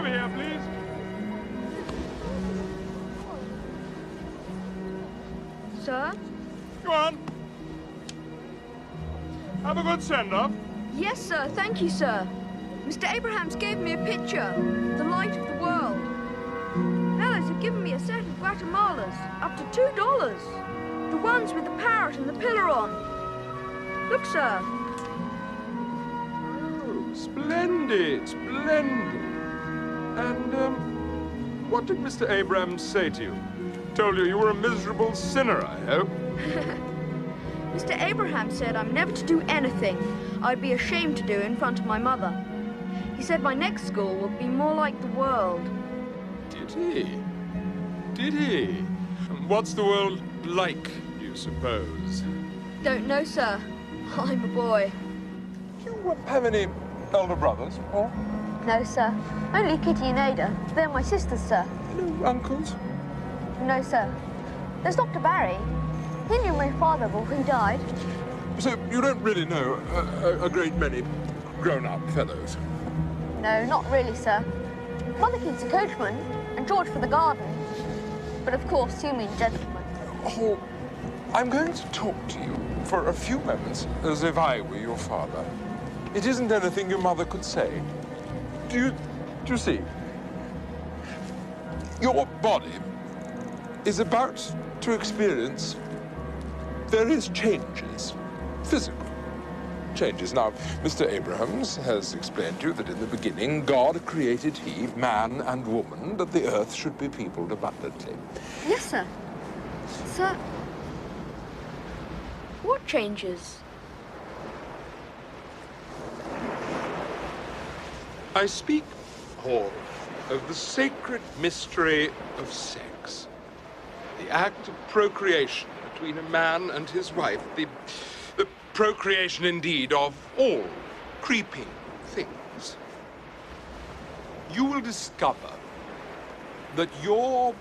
Over here, please. Sir? Go on. Have a good send-off. Yes, sir. Thank you, sir. Mr. Abrahams gave me a picture. The light of the world. Fellows have given me a set of Guatemalas. Up to $2. The ones with the parrot and the pillar on. Look, sir. Oh, splendid, splendid. And, what did Mr. Abrahams say to you? Told you you were a miserable sinner, I hope. Mr. Abrahams said I'm never to do anything I'd be ashamed to do in front of my mother. He said my next school would be more like the world. Did he? Did he? And what's the world like, do you suppose? Don't know, sir. I'm a boy. Do you have any elder brothers, or? No, sir. Only Kitty and Ada. They're my sisters, sir. No uncles? No, sir. There's Dr. Barry. He knew my father before he died. So you don't really know a great many grown-up fellows? No, not really, sir. Mother keeps a coachman and George for the garden. But of course, you mean gentlemen. Oh, I'm going to talk to you for a few moments as if I were your father. It isn't anything your mother could say. Do you see? Your body is about to experience various changes, physical changes. Now, Mr. Abrahams has explained to you that in the beginning, God created he, man and woman, that the earth should be peopled abundantly. Yes, sir. Sir, what changes? I speak, Hall, of the sacred mystery of sex. The act of procreation between a man and his wife. The procreation, indeed, of all creeping things. You will discover that your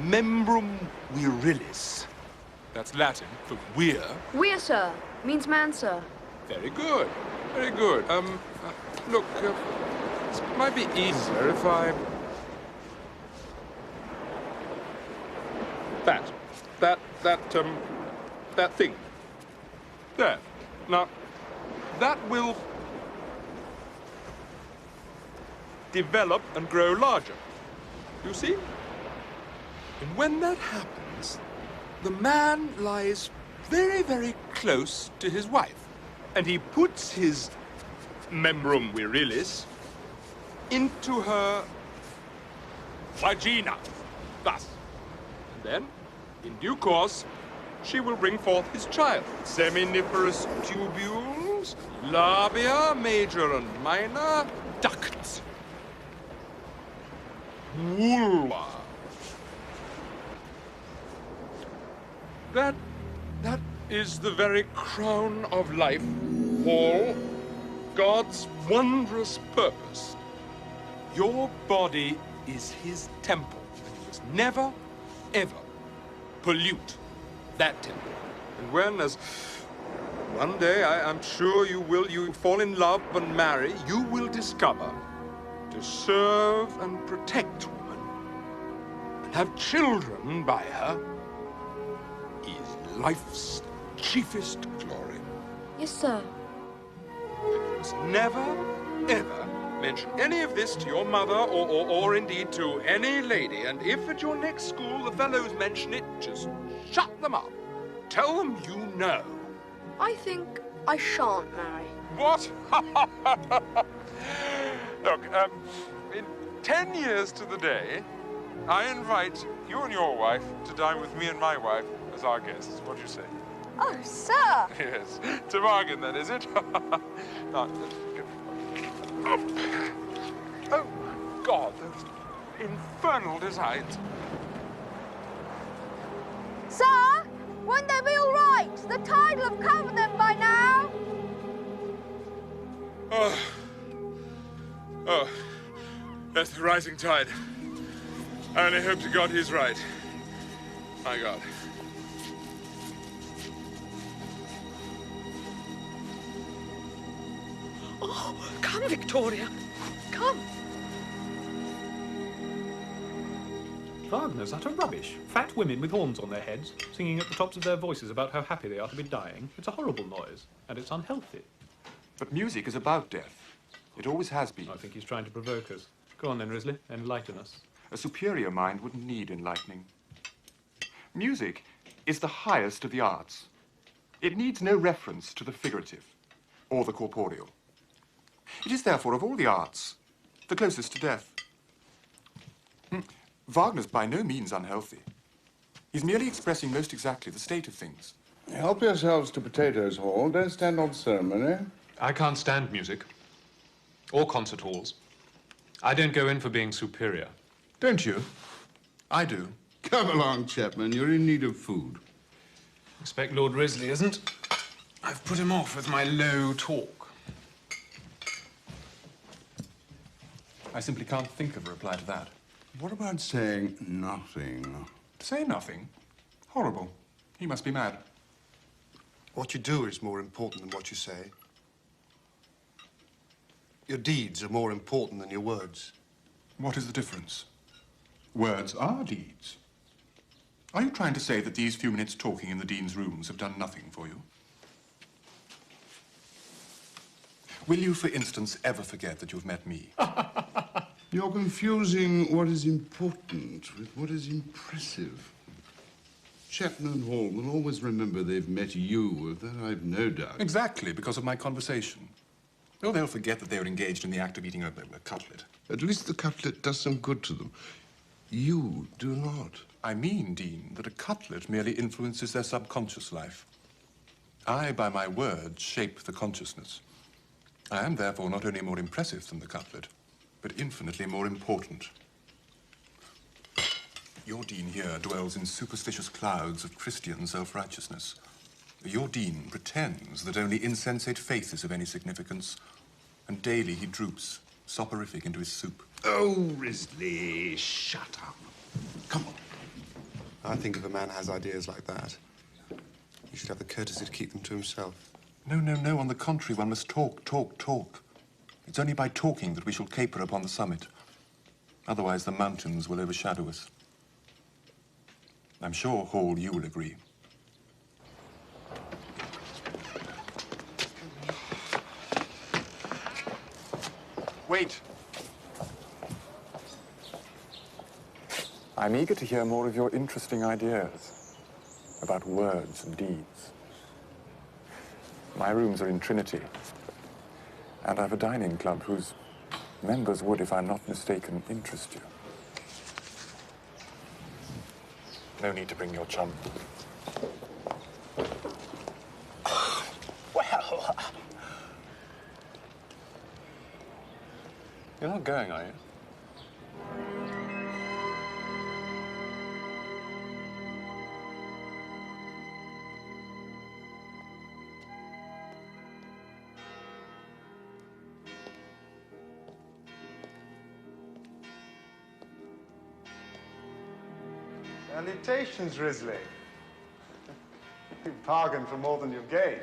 membrum virilis, that's Latin for weir. Weir, sir. Means man, sir. Very good, very good. Look, this might be easier if I... That thing. There. Now, that will develop and grow larger. You see? And when that happens, the man lies very, very close to his wife. And he puts his membrum virilis into her vagina. Thus. And then, in due course, she will bring forth his child. Seminiferous tubules, labia, major and minor, ducts. Vulva. That is the very crown of life, all God's wondrous purpose. Your body is his temple, and you must never, ever pollute that temple. And when, as one day I'm sure you fall in love and marry, you will discover to serve and protect woman and have children by her is life's chiefest glory. Yes, sir. And you must never, ever mention any of this to your mother or indeed to any lady. And if at your next school the fellows mention it, just shut them up. Tell them you know. I think I shan't marry. What? Look, in 10 years to the day, I invite you and your wife to dine with me and my wife as our guests. What do you say? Oh, sir! Yes. It's a bargain, then, is it? Now, oh, God, those infernal designs. Sir, won't they be all right? The tide will have covered them by now. Oh, that's the rising tide. I only hope to God he's right. My God. Oh, come, Victoria. Come. Wagner's utter rubbish. Fat women with horns on their heads, singing at the tops of their voices about how happy they are to be dying. It's a horrible noise, and it's unhealthy. But music is about death. It always has been. I think he's trying to provoke us. Go on then, Risley. Enlighten us. A superior mind wouldn't need enlightening. Music is the highest of the arts. It needs no reference to the figurative or the corporeal. It is therefore, of all the arts, the closest to death. Wagner's by no means unhealthy. He's merely expressing most exactly the state of things. Help yourselves to potatoes, Hall. Don't stand on ceremony. I can't stand music. Or concert halls. I don't go in for being superior. Don't you? I do. Come along, Chapman. You're in need of food. Expect Lord Risley isn't. I've put him off with my low talk. I simply can't think of a reply to that. What about saying nothing? Say nothing? Horrible. He must be mad. What you do is more important than what you say. Your deeds are more important than your words. What is the difference? Words are deeds. Are you trying to say that these few minutes talking in the Dean's rooms have done nothing for you? Will you, for instance, ever forget that you've met me? You're confusing what is important with what is impressive. Chapman and Hall will always remember they've met you, of that I've no doubt. Exactly, because of my conversation. Oh, they'll forget that they were engaged in the act of eating a cutlet. At least the cutlet does some good to them. You do not. I mean, Dean, that a cutlet merely influences their subconscious life. I, by my words, shape the consciousness. I am, therefore, not only more impressive than the cutlet, but infinitely more important. Your Dean here dwells in superstitious clouds of Christian self-righteousness. Your Dean pretends that only insensate faith is of any significance, and daily he droops, soporific, into his soup. Oh, Risley, shut up. Come on. I think if a man has ideas like that, he should have the courtesy to keep them to himself. No, no, no. On the contrary, one must talk, talk, talk. It's only by talking that we shall caper upon the summit. Otherwise, the mountains will overshadow us. I'm sure, Hall, you will agree. Wait. I'm eager to hear more of your interesting ideas about words and deeds. My rooms are in Trinity, and I've a dining club whose members would, if I'm not mistaken, interest you. No need to bring your chum. Well... You're not going, are you? Salutations, Risley. You've bargained for more than you've gained.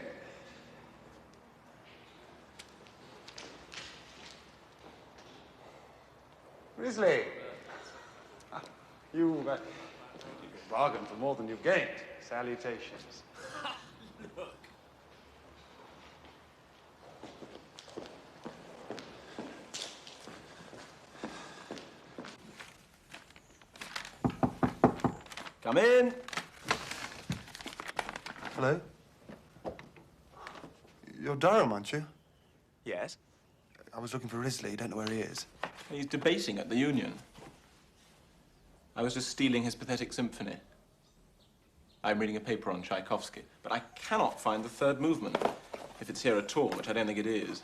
Risley, you bargained for more than you've gained. Salutations. Look. Come in. Hello? You're Durham, aren't you? Yes? I was looking for Risley. You don't know where he is. He's debating at the Union. I was just stealing his pathetic symphony. I'm reading a paper on Tchaikovsky, but I cannot find the third movement. If it's here at all, which I don't think it is.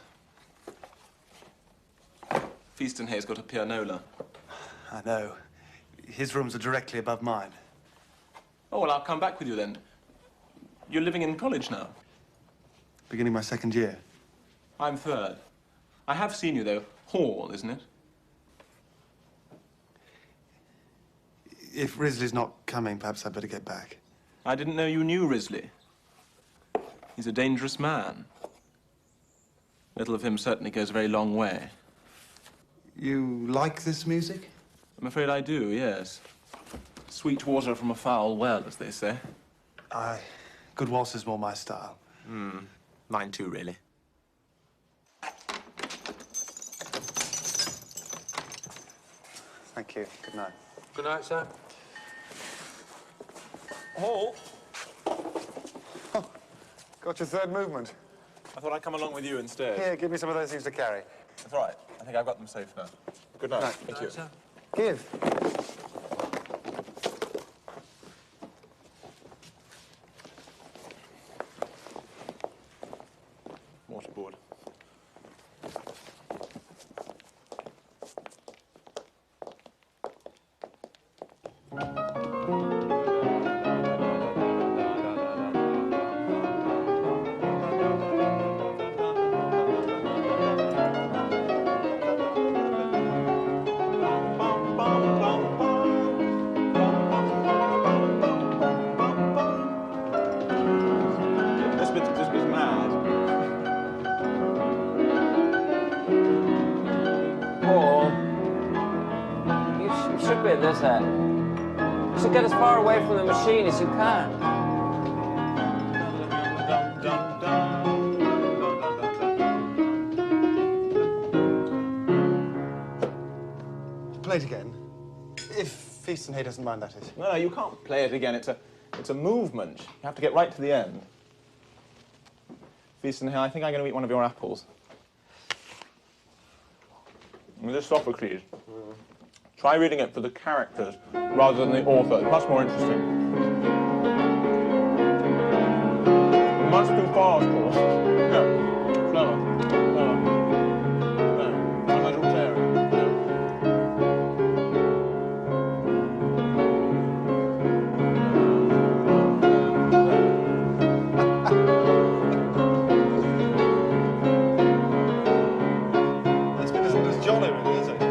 Feastonhay's got a pianola. I know. His rooms are directly above mine. Oh, well, I'll come back with you then. You're living in college now? Beginning my second year. I'm third. I have seen you, though. Hall, isn't it? If Risley's not coming, perhaps I'd better get back. I didn't know you knew Risley. He's a dangerous man. Little of him certainly goes a very long way. You like this music? I'm afraid I do, yes. Sweet water from a foul well, as they say. Aye. Good waltz is more my style. Mine too, really. Thank you. Good night. Good night, sir. Hall? Got your third movement. I thought I'd come along with you instead. Here, give me some of those things to carry. That's all right. I think I've got them safe now. Good night. Night. Thank you. Sir. Give. Waterboard. This bit's mad. Paul, you should be at this end. You should get as far away from the machine as you can. Play it again. If Feast and Hay doesn't mind, that is. No, you can't play it again. It's a movement. You have to get right to the end. Feast and Hay, I think I'm going to eat one of your apples. This is Sophocles. Try reading it for the characters rather than the author. It's much more interesting. Much too fast, Paul. No, slower, slower. No, one little tear. This bit isn't as jolly, really, is it?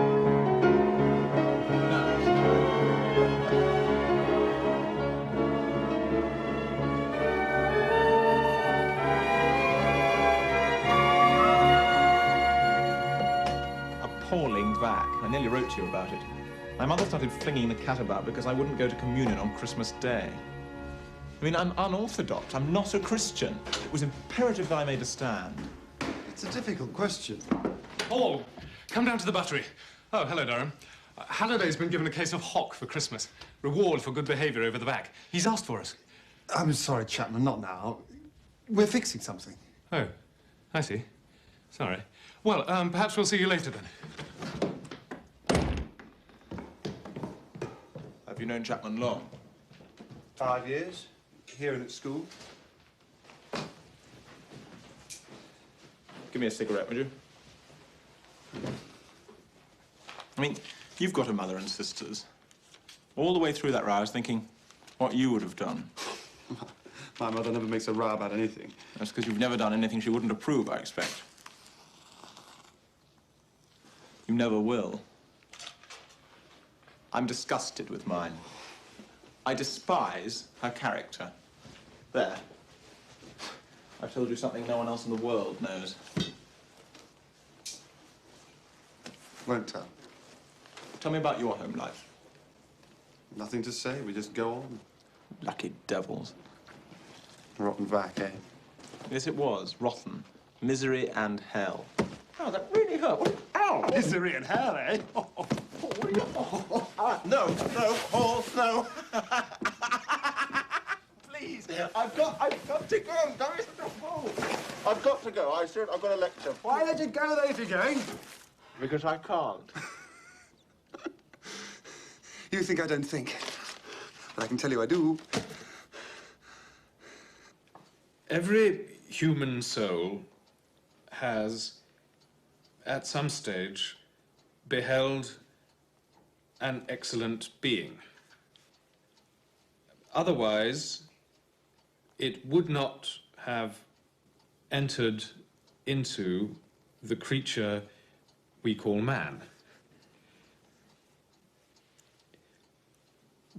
Appalling vac. I nearly wrote to you about it. My mother started flinging the cat about because I wouldn't go to communion on Christmas Day. I mean, I'm unorthodox. I'm not a Christian. It was imperative that I made a stand. It's a difficult question. Paul, come down to the buttery. Oh, hello, Durham. Halliday's been given a case of hock for Christmas. Reward for good behaviour over the back. He's asked for us. I'm sorry, Chapman, not now. We're fixing something. Oh, I see. Sorry. Well, perhaps we'll see you later then. Have you known Chapman long? 5 years, here and at school. Give me a cigarette, would you? I mean, you've got a mother and sisters. All the way through that row, I was thinking what you would have done. My mother never makes a row about anything. That's because you've never done anything she wouldn't approve, I expect. You never will. I'm disgusted with mine. I despise her character. There. I've told you something no one else in the world knows. Won't tell. Tell me about your home life. Nothing to say, we just go on. Lucky devils. Rotten vac, eh? Yes, it was. Rotten. Misery and hell. Oh, that really hurt. What? Ow! Misery and hell, eh? No, Paul, no. Please, I've got to go. Don't be such a fool. I've got to go. I've got a lecture. Why don't you go there if you're going? Because I can't. You think I don't think, but I can tell you I do. Every human soul has, at some stage, beheld an excellent being. Otherwise, it would not have entered into the creature we call man.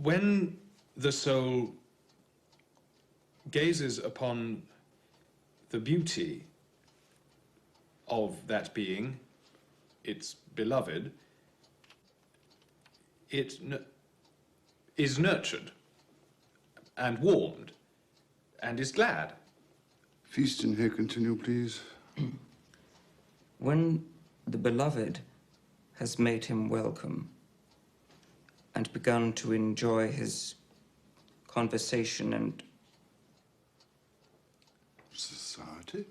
When the soul gazes upon the beauty of that being, its beloved, it is nurtured and warmed and is glad. Feast in here, continue, please. When the beloved has made him welcome and begun to enjoy his conversation and society.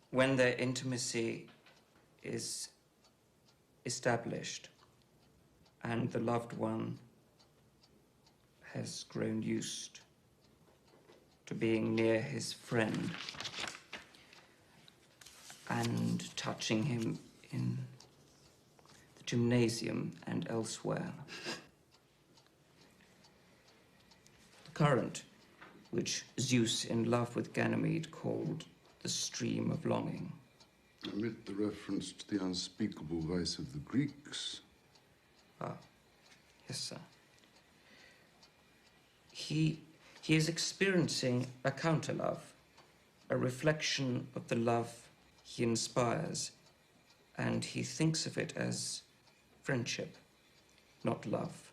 When their intimacy is established and the loved one has grown used to being near his friend and touching him in the gymnasium and elsewhere. The current, which Zeus in love with Ganymede called the stream of longing. Omit the reference to the unspeakable vice of the Greeks. Ah, yes, sir. He is experiencing a counter-love, a reflection of the love he inspires, and he thinks of it as friendship, not love.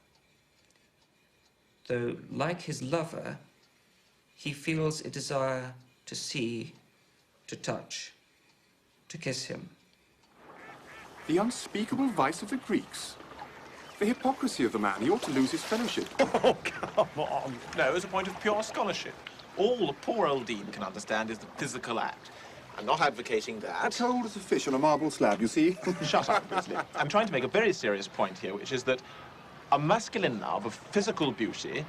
Though, like his lover, he feels a desire to see, to touch, to kiss him. The unspeakable vice of the Greeks. The hypocrisy of the man. He ought to lose his fellowship. Oh, come on. No, as a point of pure scholarship. All the poor old dean can understand is the physical act. I'm not advocating that. As cold as a fish on a marble slab, you see. Shut up, Weasley. I'm trying to make a very serious point here, which is that a masculine love of physical beauty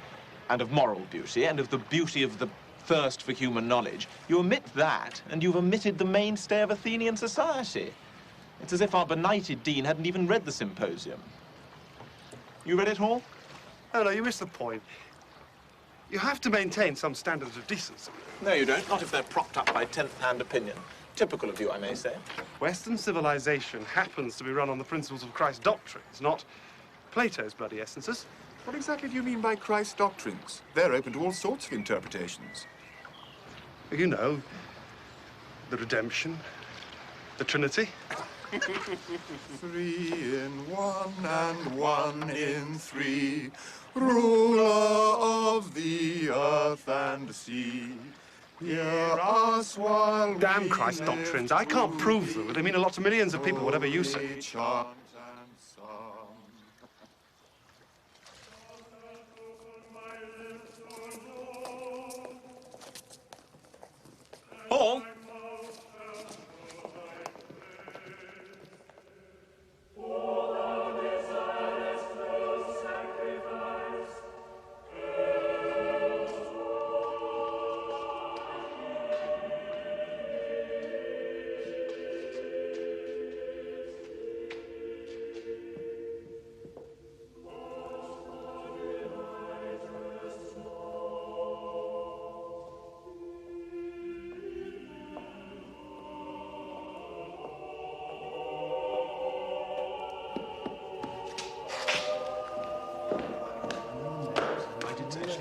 and of moral beauty and of the beauty of the thirst for human knowledge, you omit that and you've omitted the mainstay of Athenian society. It's as if our benighted dean hadn't even read the symposium. You read it all? Oh, no, you missed the point. You have to maintain some standards of decency. No, you don't. Not if they're propped up by 10th-hand opinion. Typical of you, I may say. Western civilization happens to be run on the principles of Christ's doctrines, not Plato's bloody essences. What exactly do you mean by Christ's doctrines? They're open to all sorts of interpretations. You know, the redemption, the Trinity. 3 in 1 and 1 in 3, ruler of the earth and sea. Hear us while Damn Christ's doctrines. I can't prove them, but they mean a lot to millions of people, whatever you say. Chant and song. Paul?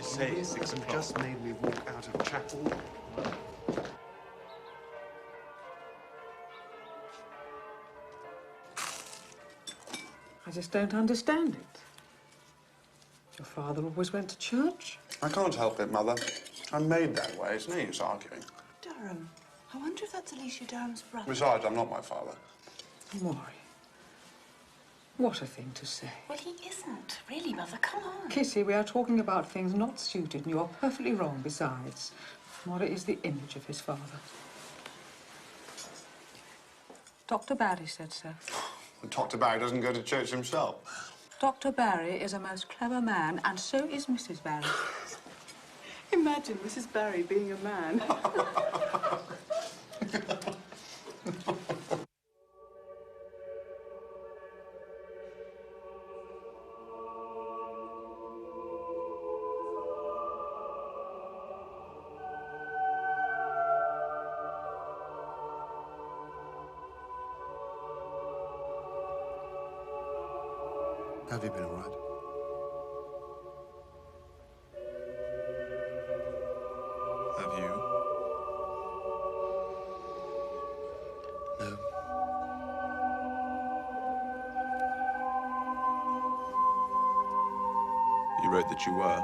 Say 6 o'clock. Just made me walk out of chapel. I just don't understand it. Your father always went to church. I can't help it, Mother. I'm made that way. It's no use arguing. Durham. I wonder if that's Alicia Durham's brother. Besides, I'm not my father. Maury. What a thing to say. Well, he isn't. Really, Mother, come on. Kissy, we are talking about things not suited, and you're perfectly wrong besides. Maury is the image of his father. Dr. Barry said so. Dr. Barry doesn't go to church himself. Dr. Barry is a most clever man, and so is Mrs. Barry. Imagine Mrs. Barry being a man. Have you been all right? Have you? No. You wrote that you were.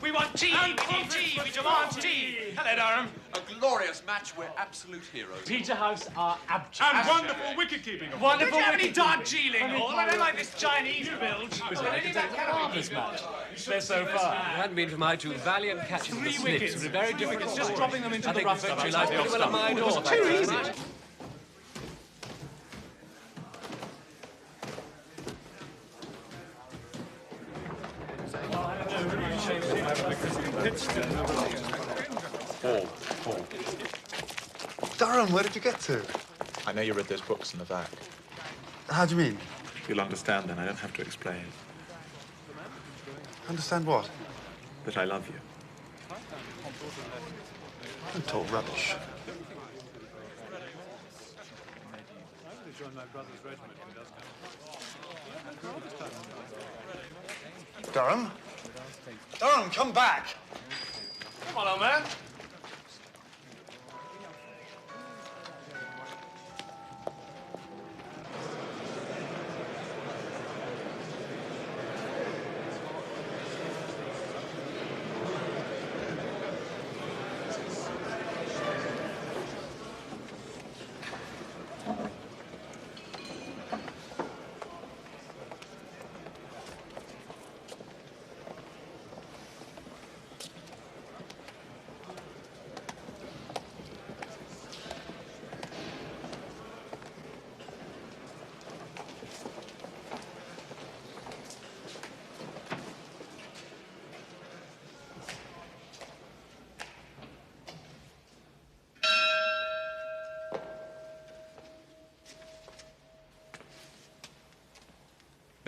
We want tea! We need tea! We demand tea! Hello, Durham. A glorious match. We're absolute heroes. Peterhouse are abject. And wonderful wicket-keeping. Wonderful. Did you have any Darjeeling Hall? I don't like this Chinese bilge. Marvellous match. They're so far. It hadn't been for my two valiant catches of the 3 wickets. Snips, a very different Just story. dropping them into I the think rough the stuff. century lies pretty well at my It door. was too easy. Paul. Durham, where did you get to? I know you read those books in the back. How do you mean? You'll understand then. I don't have to explain. Understand what? That I love you. I'm told rubbish. Durham? Durham, come back! Come on, old man.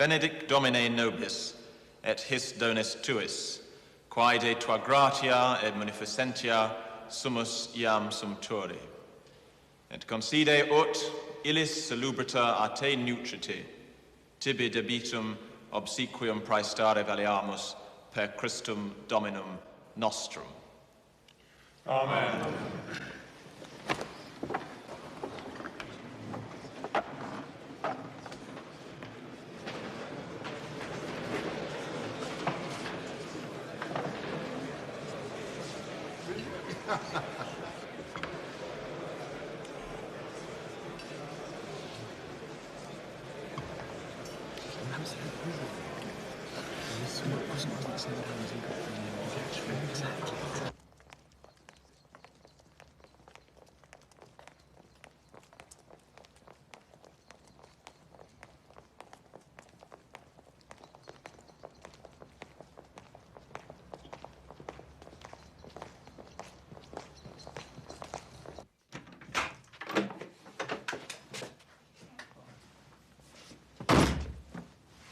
Benedict Domine nobis, et his donis tuis, quae tua gratia et munificentia sumus iam sumpturi. Et concede ut illis salubrita a te nutrite, tibi debitum obsequium praestare valeamus per Christum Dominum nostrum. Amen.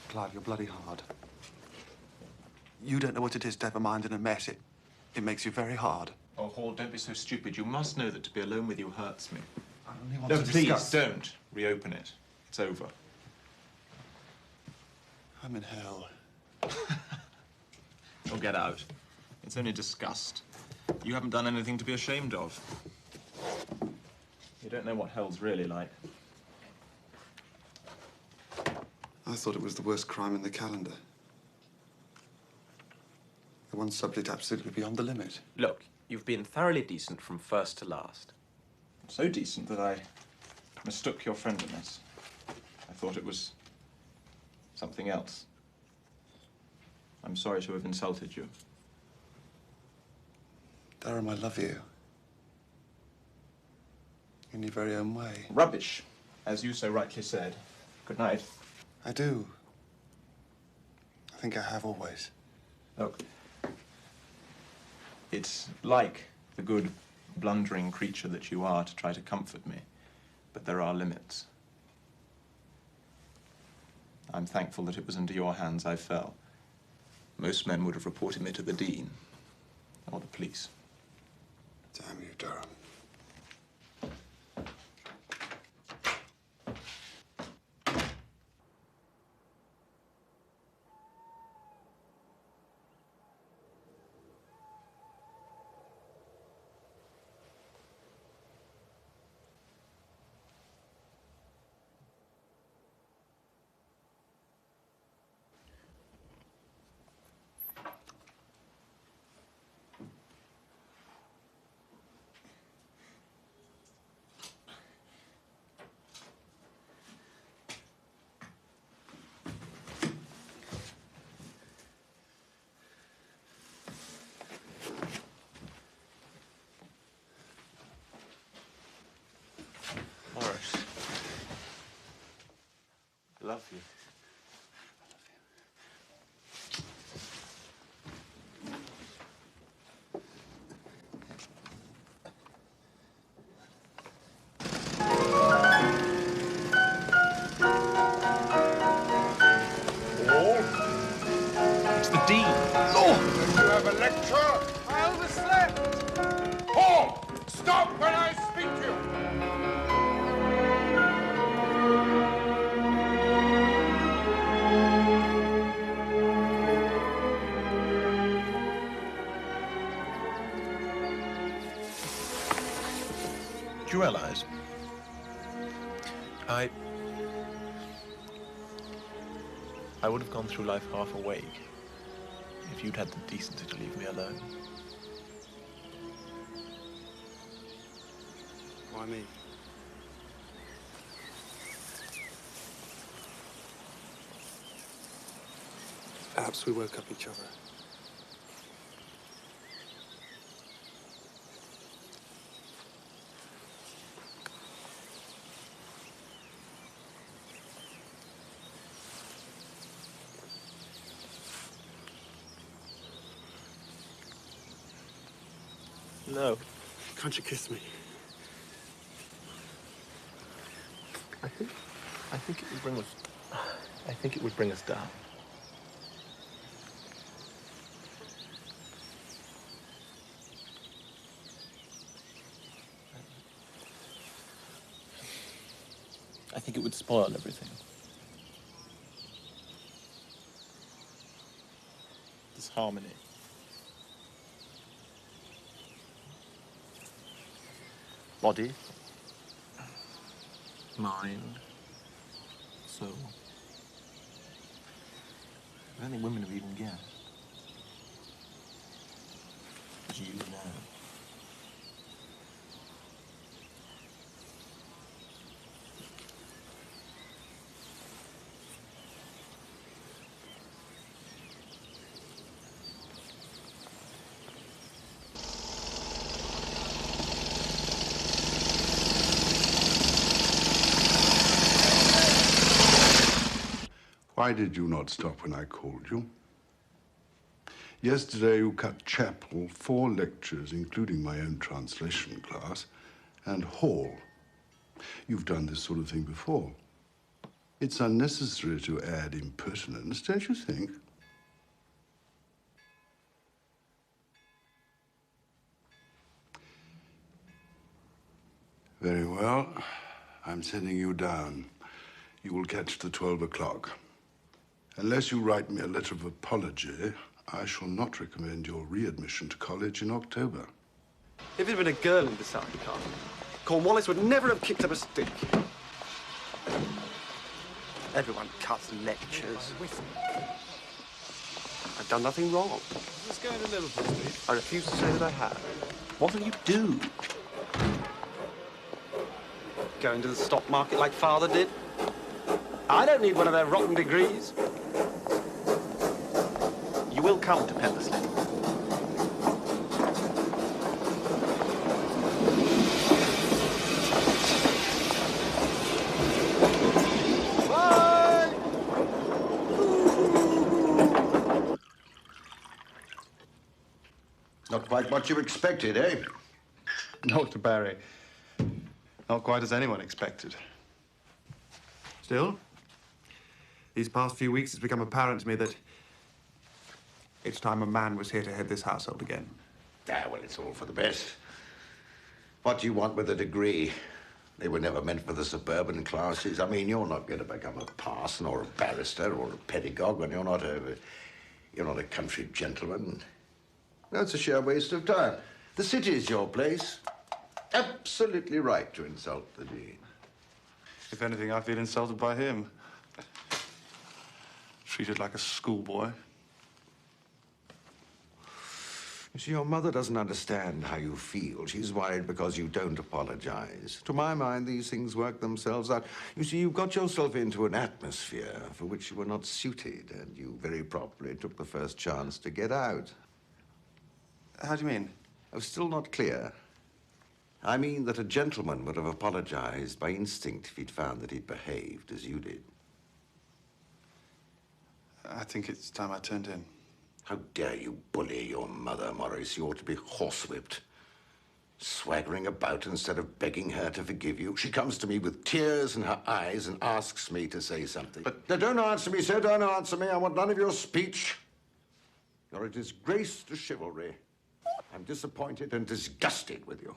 Clive, you're bloody hard. You don't know what it is to have a mind in a mess. It makes you very hard. Oh, Hall, don't be so stupid. You must know that to be alone with you hurts me. I only want No, to please, discuss. don't reopen it. It's over. I'm in hell. Oh, get out. It's only disgust. You haven't done anything to be ashamed of. You don't know what hell's really like. I thought it was the worst crime in the calendar. The one subject absolutely beyond the limit. Look, you've been thoroughly decent from first to last. So decent that I mistook your friendliness. I thought it was something else. I'm sorry to have insulted you. Durham, I love you. In your very own way. Rubbish, as you so rightly said. Good night. I do. I think I have always. Look, it's like the good, blundering creature that you are to try to comfort me, but there are limits. I'm thankful that it was into your hands I fell. Most men would have reported me to the Dean or the police. Damn you, Durham. Maurice. I love you. It's the Dean. Lord! Did you have a lecture? I overslept. Paul! Stop when I speak to you! Do you realize? I would have gone through life half awake if you'd had the decency to leave me alone. Why me? Perhaps we woke up each other. No. Can't you kiss me? I think it would bring us. I think it would bring us down. I think it would spoil everything. This harmony. Body, mind, soul. If only women have even guessed. As you know. Why did you not stop when I called you? Yesterday you cut chapel, 4 lectures, including my own translation class, and hall. You've done this sort of thing before. It's unnecessary to add impertinence, don't you think? Very well. I'm sending you down. You will catch the 12 o'clock. Unless you write me a letter of apology, I shall not recommend your readmission to college in October. If it had been a girl in the South department, Cornwallis would never have kicked up a stick. Everyone cuts lectures. I've done nothing wrong. Let's go to Liverpool Street. I refuse to say that I have. What'll you do? Go into the stock market like Father did. I don't need one of their rotten degrees. You will come to Pemberley. Not quite what you expected, eh? Dr. Barry. Not quite as anyone expected. Still, these past few weeks it's become apparent to me that it's time a man was here to head this household again. Ah, well, it's all for the best. What do you want with a degree? They were never meant for the suburban classes. I mean, you're not going to become a parson or a barrister or a pedagogue when you're not a country gentleman. No, it's a sheer waste of time. The city's your place. Absolutely right to insult the Dean. If anything, I feel insulted by him. Treated like a schoolboy. You see, your mother doesn't understand how you feel. She's worried because you don't apologize. To my mind, these things work themselves out. You see, you got yourself into an atmosphere for which you were not suited, and you very properly took the first chance to get out. How do you mean? Oh, still not clear. I mean that a gentleman would have apologized by instinct if he'd found that he'd behaved as you did. I think it's time I turned in. How dare you bully your mother, Maurice? You ought to be horsewhipped. Swaggering about instead of begging her to forgive you. She comes to me with tears in her eyes and asks me to say something. But don't answer me, sir, don't answer me. I want none of your speech. You're a disgrace to chivalry. I'm disappointed and disgusted with you.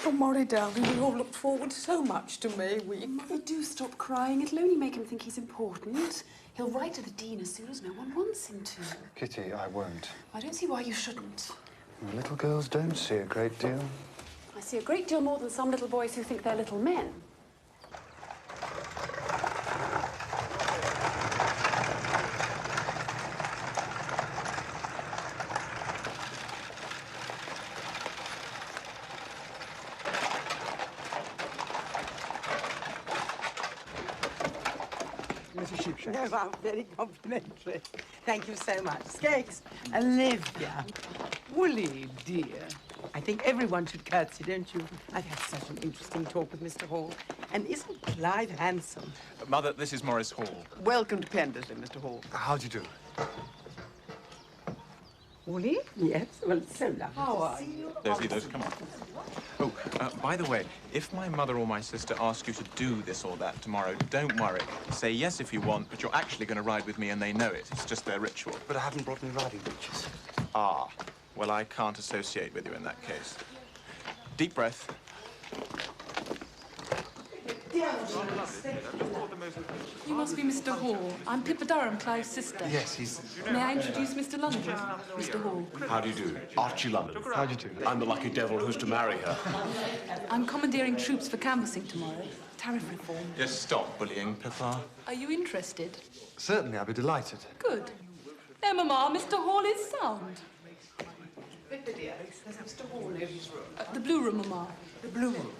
Oh, Maury, darling, we all looked forward so much to May Week. Mother, do stop crying. It'll only make him think he's important. He'll write to the Dean as soon as no one wants him to. Kitty, I won't. I don't see why you shouldn't. Little girls don't see a great deal. I see a great deal more than some little boys who think they're little men. No, I'm very complimentary. Thank you so much. Skeggs, Olivia, Woolly, dear. I think everyone should curtsy, don't you? I've had such an interesting talk with Mr. Hall. And isn't Clive handsome? Mother, this is Maurice Hall. Welcome to Pendersley, Mr. Hall. How do you do? Woolly? Yes, well, it's so lovely. How are you? Those, come on. Oh, by the way, if my mother or my sister ask you to do this or that tomorrow, don't worry. Say yes if you want, but you're actually going to ride with me and they know it. It's just their ritual. But I haven't brought any riding breeches. Ah, well, I can't associate with you in that case. Deep breath. You must be Mr. Hall. I'm Pippa Durham, Clive's sister. Yes, he's... May I introduce Mr. London? Mr. Hall. How do you do? Archie London. How do you do? I'm the lucky devil who's to marry her. I'm commandeering troops for canvassing tomorrow. Tariff reform. Just stop bullying, Pippa. Are you interested? Certainly, I'll be delighted. Good. There, Mamma, Mr. Hall is sound. Pippa, dear, there's Mr. Hall in his room. The blue room, Mamma. The blue room.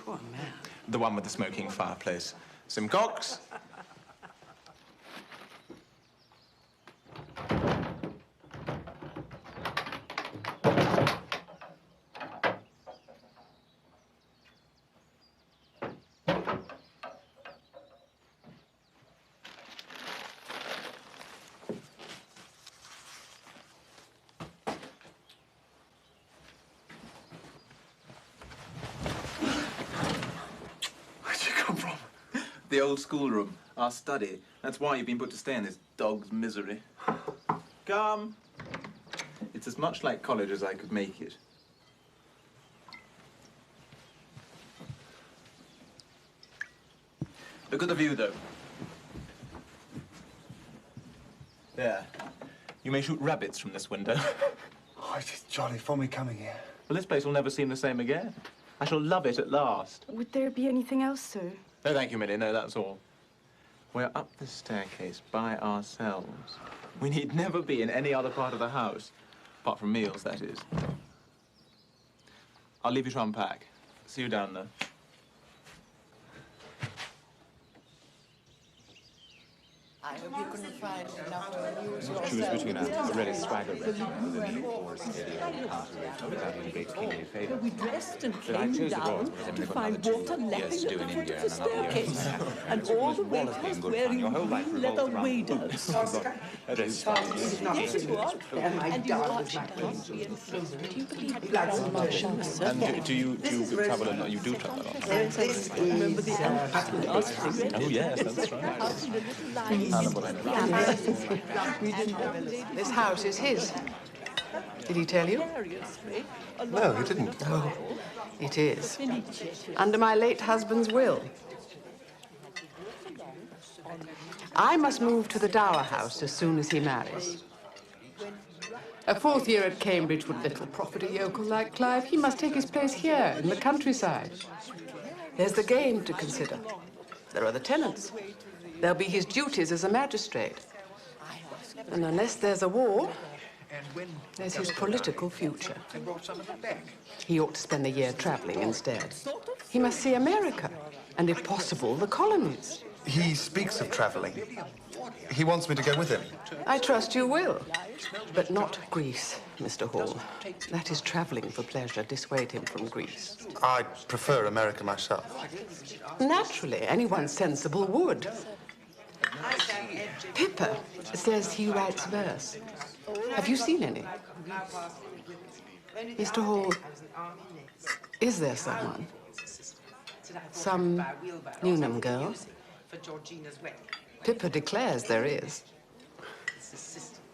Poor man. The one with the smoking fireplace. Some cocks. The old schoolroom, our study. That's why you've been put to stay in this dog's misery. Come. It's as much like college as I could make it. Look at the view, though. There. You may shoot rabbits from this window. Oh, it is jolly fun me coming here. Well, this place will never seem the same again. I shall love it at last. Would there be anything else, sir? No, thank you, Millie. No, that's all. We're up the staircase by ourselves. We need never be in any other part of the house. Apart from meals, that is. I'll leave you to unpack. See you down there. I hope you can find enough news Choose between a really swagger with an enforced without any great kingly favour. We dressed and But I came chose the down roads because I'm to going find to water lapping at the do in foot India of the and another year. staircase. And all the way past wearing green leather waders. Yes, you are. And you watched us. Do you believe in And do you travel a lot? You do travel a lot? Remember the Oh, yes, that's right. This house is his. Did he tell you? No, he didn't. Oh, it is. Under my late husband's will. I must move to the dower house as soon as he marries. A fourth year at Cambridge would little profit a yokel like Clive. He must take his place here in the countryside. There's the game to consider. There are the tenants. There'll be his duties as a magistrate. And unless there's a war, there's his political future. He ought to spend the year traveling instead. He must see America, and if possible, the colonies. He speaks of travelling. He wants me to go with him. I trust you will. But not Greece, Mr. Hall. That is traveling for pleasure. Dissuade him from Greece. I prefer America myself. Naturally, anyone sensible would. Pippa says he writes verse. Have you seen any? Mr. Hall, is there someone? Some Newnham girl? Pippa declares there is.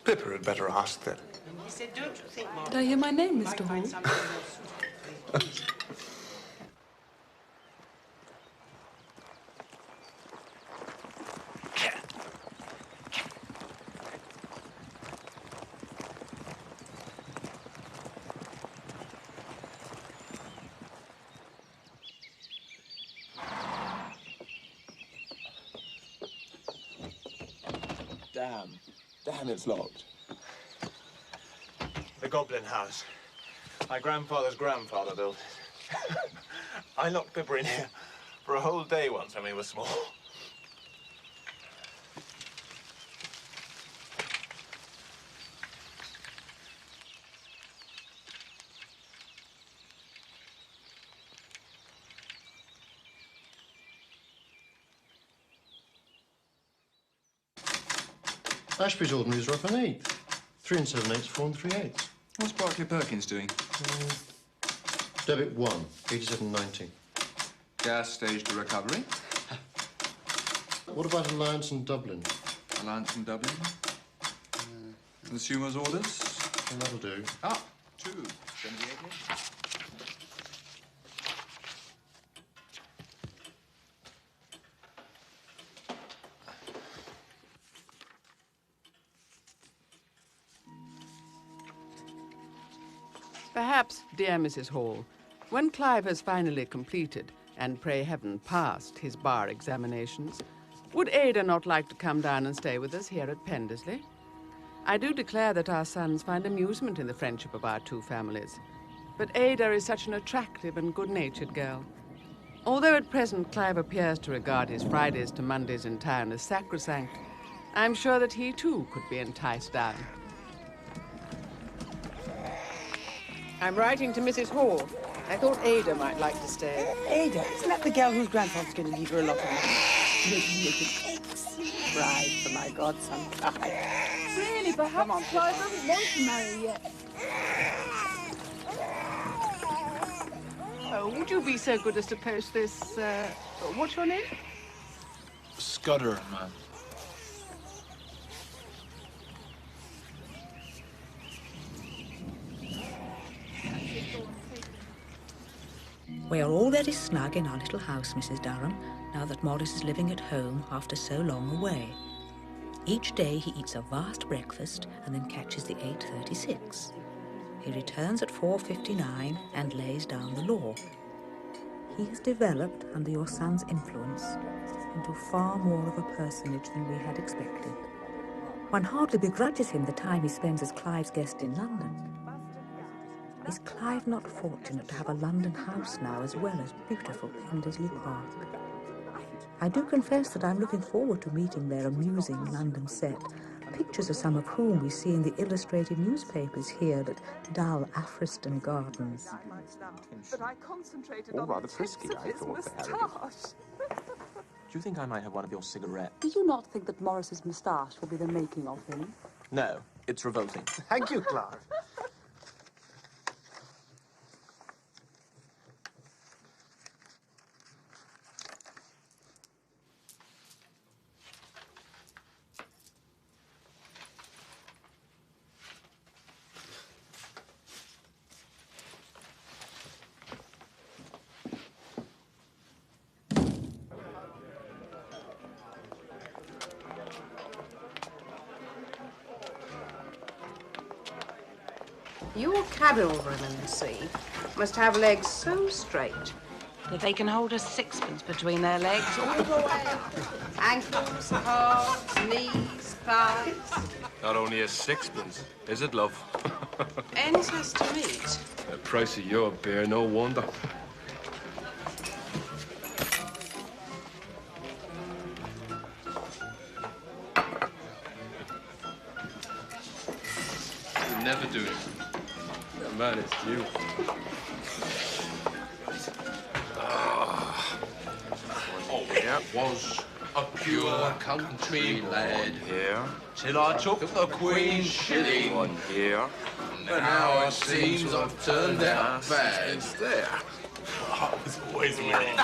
Pippa had better ask then. Did I hear my name, Mr. Hall? Damn, it's locked. The Goblin House. My grandfather's grandfather built it. I locked Pippa in here for a whole day once when we were small. Ashby's ordinaries are up an eighth. 3 7/8, 4 3/8. What's Barclay Perkins doing? Debit 1, 87.90. Gas stage to recovery. What about Alliance in Dublin? Alliance in Dublin. Consumer's orders. And that'll do. Up to 78. Perhaps, dear Mrs. Hall, when Clive has finally completed, and pray heaven passed, his bar examinations, would Ada not like to come down and stay with us here at Pendersley? I do declare that our sons find amusement in the friendship of our two families, but Ada is such an attractive and good-natured girl. Although at present Clive appears to regard his Fridays to Mondays in town as sacrosanct, I'm sure that he too could be enticed down. I'm writing to Mrs. Hall. I thought Ada might like to stay. Ada? Isn't that the girl whose grandfather's going to leave her a lot of money? Make an excellent bride for my godson, Clive. Really, perhaps Clive doesn't want to marry yet. Oh, would you be so good as to post this, what's your name? Scudder, man. We are all very snug in our little house, Mrs. Durham, now that Maurice is living at home after so long away. Each day he eats a vast breakfast and then catches the 8:36. He returns at 4:59 and lays down the law. He has developed, under your son's influence, into far more of a personage than we had expected. One hardly begrudges him the time he spends as Clive's guest in London. Is Clive not fortunate to have a London house now as well as beautiful Pendersley Park? I do confess that I'm looking forward to meeting their amusing London set, pictures of some of whom we see in the illustrated newspapers here at dull Afriston Gardens. But I concentrated on rather frisky, I thought, for Harrogate. Do you think I might have one of your cigarettes? Do you not think that Maurice's moustache will be the making of him? No, it's revolting. Thank you, Clive. Your cavalrymen, see, must have legs so straight that they can hold a sixpence between their legs all the way up. Ankles, calves, knees, thighs. Not only a sixpence, is it, love? Ends has to meet. The price of your beer, no wonder. You'll never do it. That man is due. There was a pure country lad here till I took the Queen's shilling. One here. Now it seems I've turned out bad. It's there. I was always winning.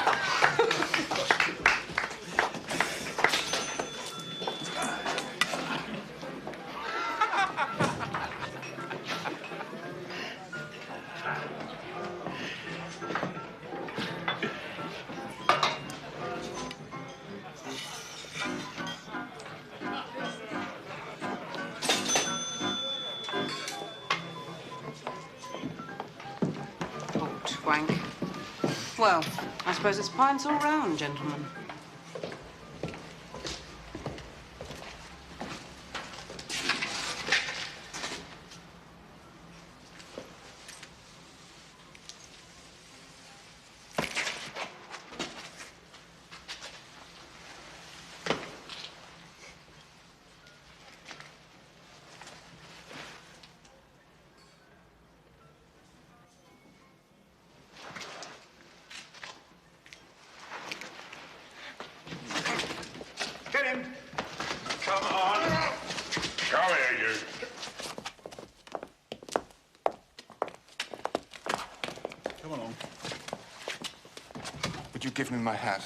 Twank. Well, I suppose it's pints all round, gentlemen. Get him! Come on! Come here, you! Come along. Would you give me my hat?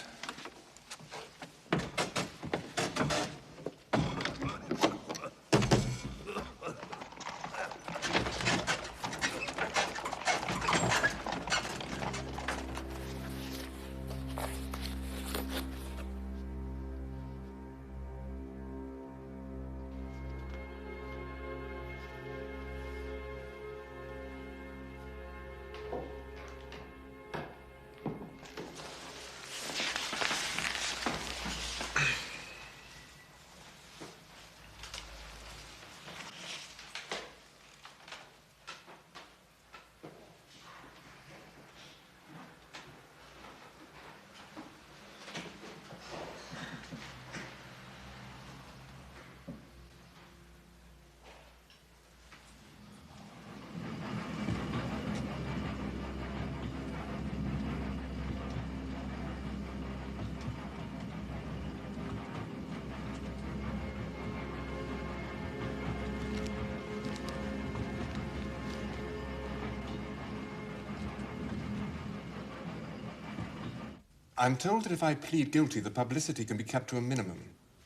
I'm told that if I plead guilty, the publicity can be kept to a minimum.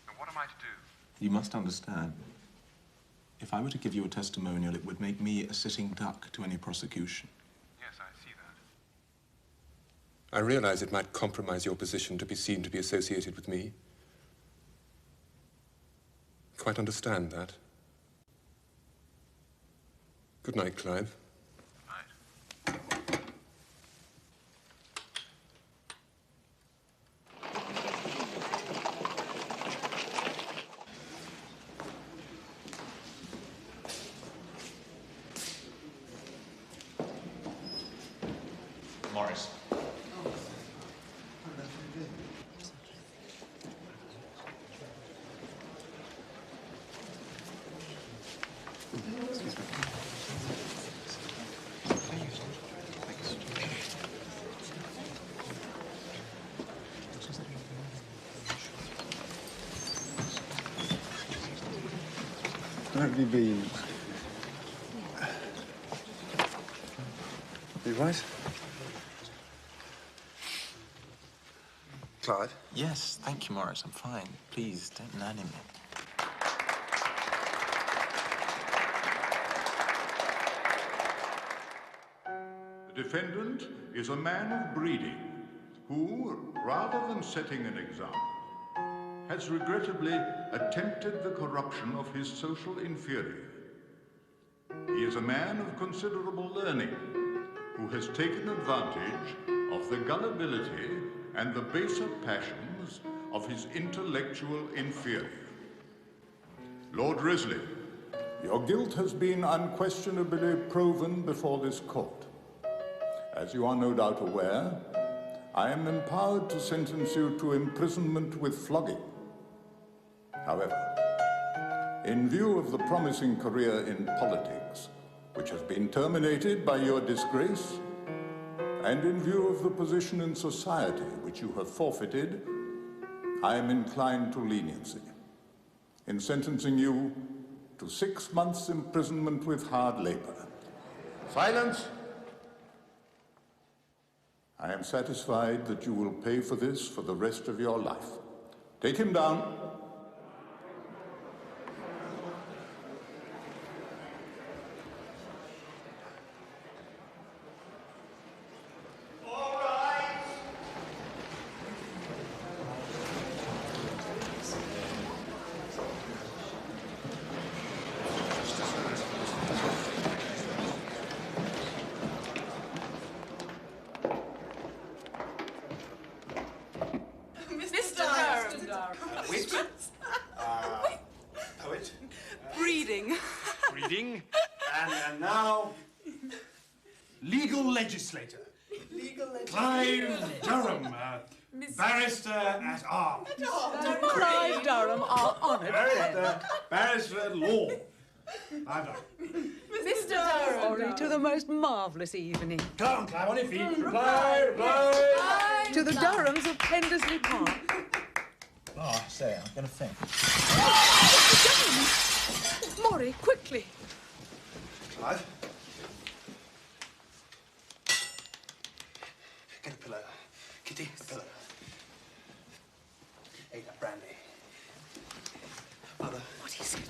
And what am I to do? You must understand. If I were to give you a testimonial, it would make me a sitting duck to any prosecution. Yes, I see that. I realize it might compromise your position to be seen to be associated with me. Of quite understand that. Good night, Clive. Maurice. Where have you been? You right? Clive? Yes, thank you, Maurice. I'm fine. Please, don't nanny me. The defendant is a man of breeding who, rather than setting an example, has regrettably attempted the corruption of his social inferior. He is a man of considerable learning who has taken advantage of the gullibility and the baser passions of his intellectual inferior. Lord Risley, your guilt has been unquestionably proven before this court. As you are no doubt aware, I am empowered to sentence you to imprisonment with flogging. However, in view of the promising career in politics, which has been terminated by your disgrace, and in view of the position in society which you have forfeited, I am inclined to leniency in sentencing you to 6 months' imprisonment with hard labor. Silence! I am satisfied that you will pay for this for the rest of your life. Take him down. Poet. Breeding. Breeding. And now, legal legislator. Clive Durham, barrister at arms. Clive Durham, our honoured friend. Barrister at law. Clive Durham. Mr. Durham. Sorry, to the most marvellous evening. Come on, Clive, on your feet. Reply, reply. To the Durhams of Pendersley Park. Oh, I say, I'm going to think. Maury, quickly. Clive. Get a pillow. Kitty, a pillow. Hey, that brandy. Mother. What is it?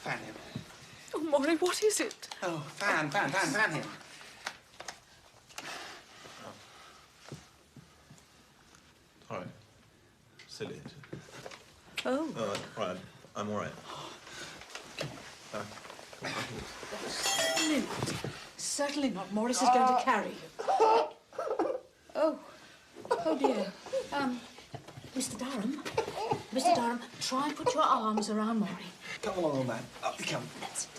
Fan him. Oh, Maury, what is it? Oh, fan him. All right. Silly. Oh. Right. I'm all right. Certainly not. Maurice is going to carry you. Oh. Oh, dear. Mr. Durham. Mr. Durham, try and put your arms around Maury. Come along, old man. Up you come. That's it.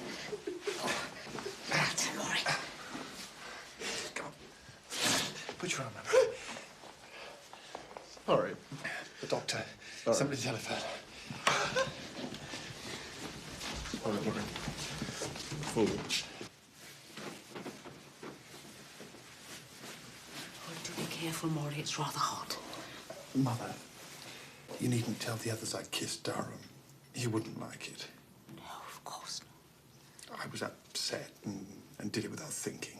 That's it, Maury. Come on. Put your arm around. Sorry. The doctor. Sorry. Somebody telephone. All right, Maury. Forward. Do be careful, Maury. It's rather hot. Mother, you needn't tell the others I kissed Durham. He wouldn't like it. No, of course not. I was upset and did it without thinking.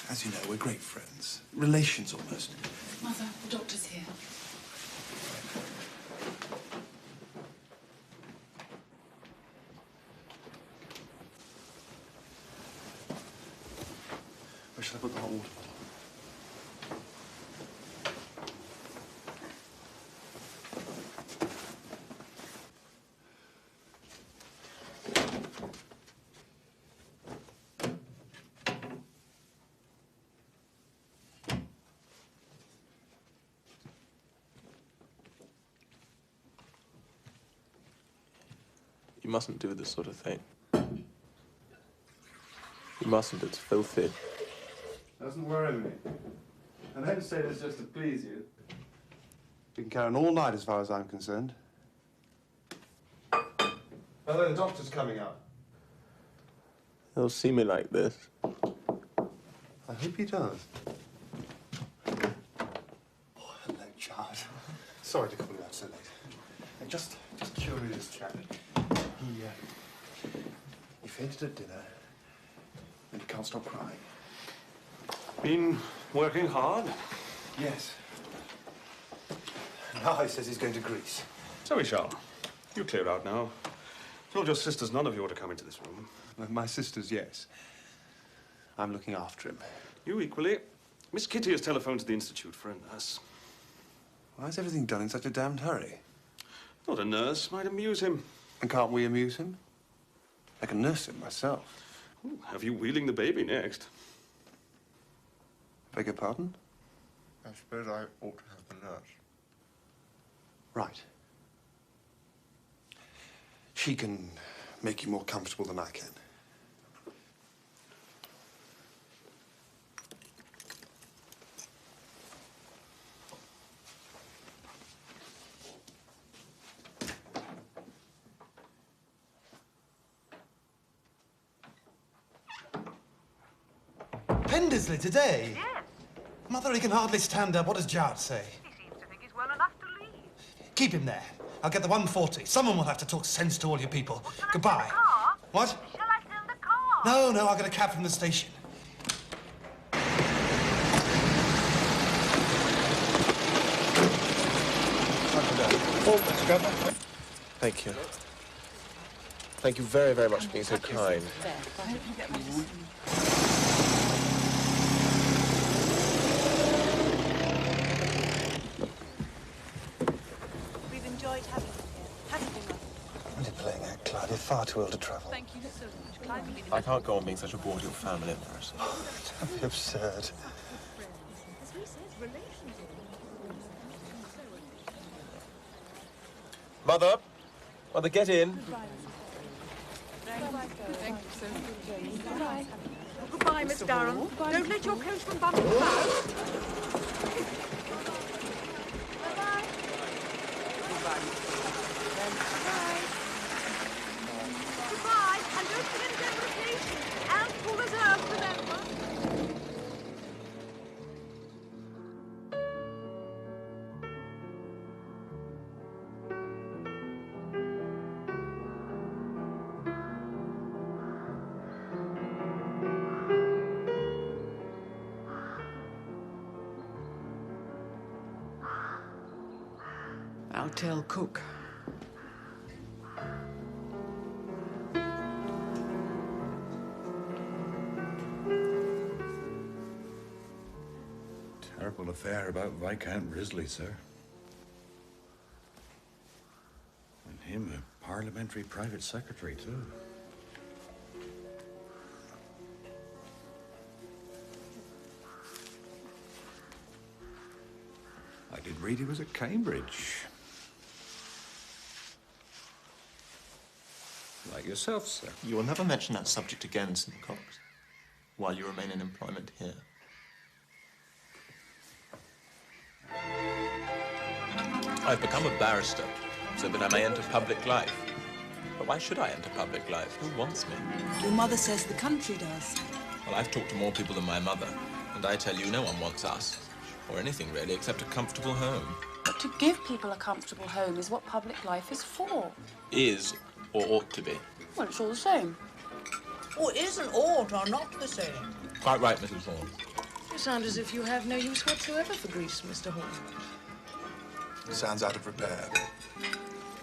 As you know, we're great friends. Relations, almost. Mother, the doctor's here. Where shall I put the hot water bottle? You mustn't do this sort of thing. You mustn't, it's filthy. Doesn't worry me. I don't say this just to please you. We can carry on all night as far as I'm concerned. By the way, the doctor's coming up. He'll see me like this. I hope he does. Oh, hello, Chard. Sorry to call you out so late. Just curious, chap. He fainted at dinner, and he can't stop crying. Been working hard? Yes. Now he says he's going to Greece. So we shall. You clear out now. Told your sisters none of you ought to come into this room. My sisters, yes. I'm looking after him. You equally. Miss Kitty has telephoned to the Institute for a nurse. Why is everything done in such a damned hurry? Not a nurse. Might amuse him. And can't we amuse him? I can nurse him myself. Ooh, have you wheeling the baby next? Beg your pardon? I suppose I ought to have the nurse. Right. She can make you more comfortable than I can. Pendersley today? Yes. Mother, he can hardly stand up. What does Jard say? He seems to think he's well enough to leave. Keep him there. I'll get the 140. Someone will have to talk sense to all you people. Goodbye. What? Shall I send the car? No, I'll get a cab from the station. Thank you. Thank you very, very much for being so kind. We've enjoyed having you here, haven't we, Mother? What are you playing at, Clyde? You're far too ill to travel. Thank you so much. Clive, I can't go on being such a bore to your family, Maurice. Don't be absurd. Mother! Mother, get in. Thank you so much. Goodbye. Goodbye, Miss Durham. Don't let your coachman bump you out. Goodbye, and don't forget to get rotation. And full reserve, remember. I'll tell Cook. Terrible affair about Viscount Risley, sir. And him a parliamentary private secretary, too. I did read he was at Cambridge. Like yourself, sir. You will never mention that subject again, St. Cox, while you remain in employment here. I've become a barrister so that I may enter public life. But why should I enter public life? Who wants me? Your mother says the country does. Well, I've talked to more people than my mother, and I tell you, no one wants us, or anything really, except a comfortable home. But to give people a comfortable home is what public life is for. Is, or ought to be. Well, it's all the same. Or isn't ought or not the same? Quite right, Mrs. Hall. You sound as if you have no use whatsoever for Greece, Mr. Hall. Sounds out of repair.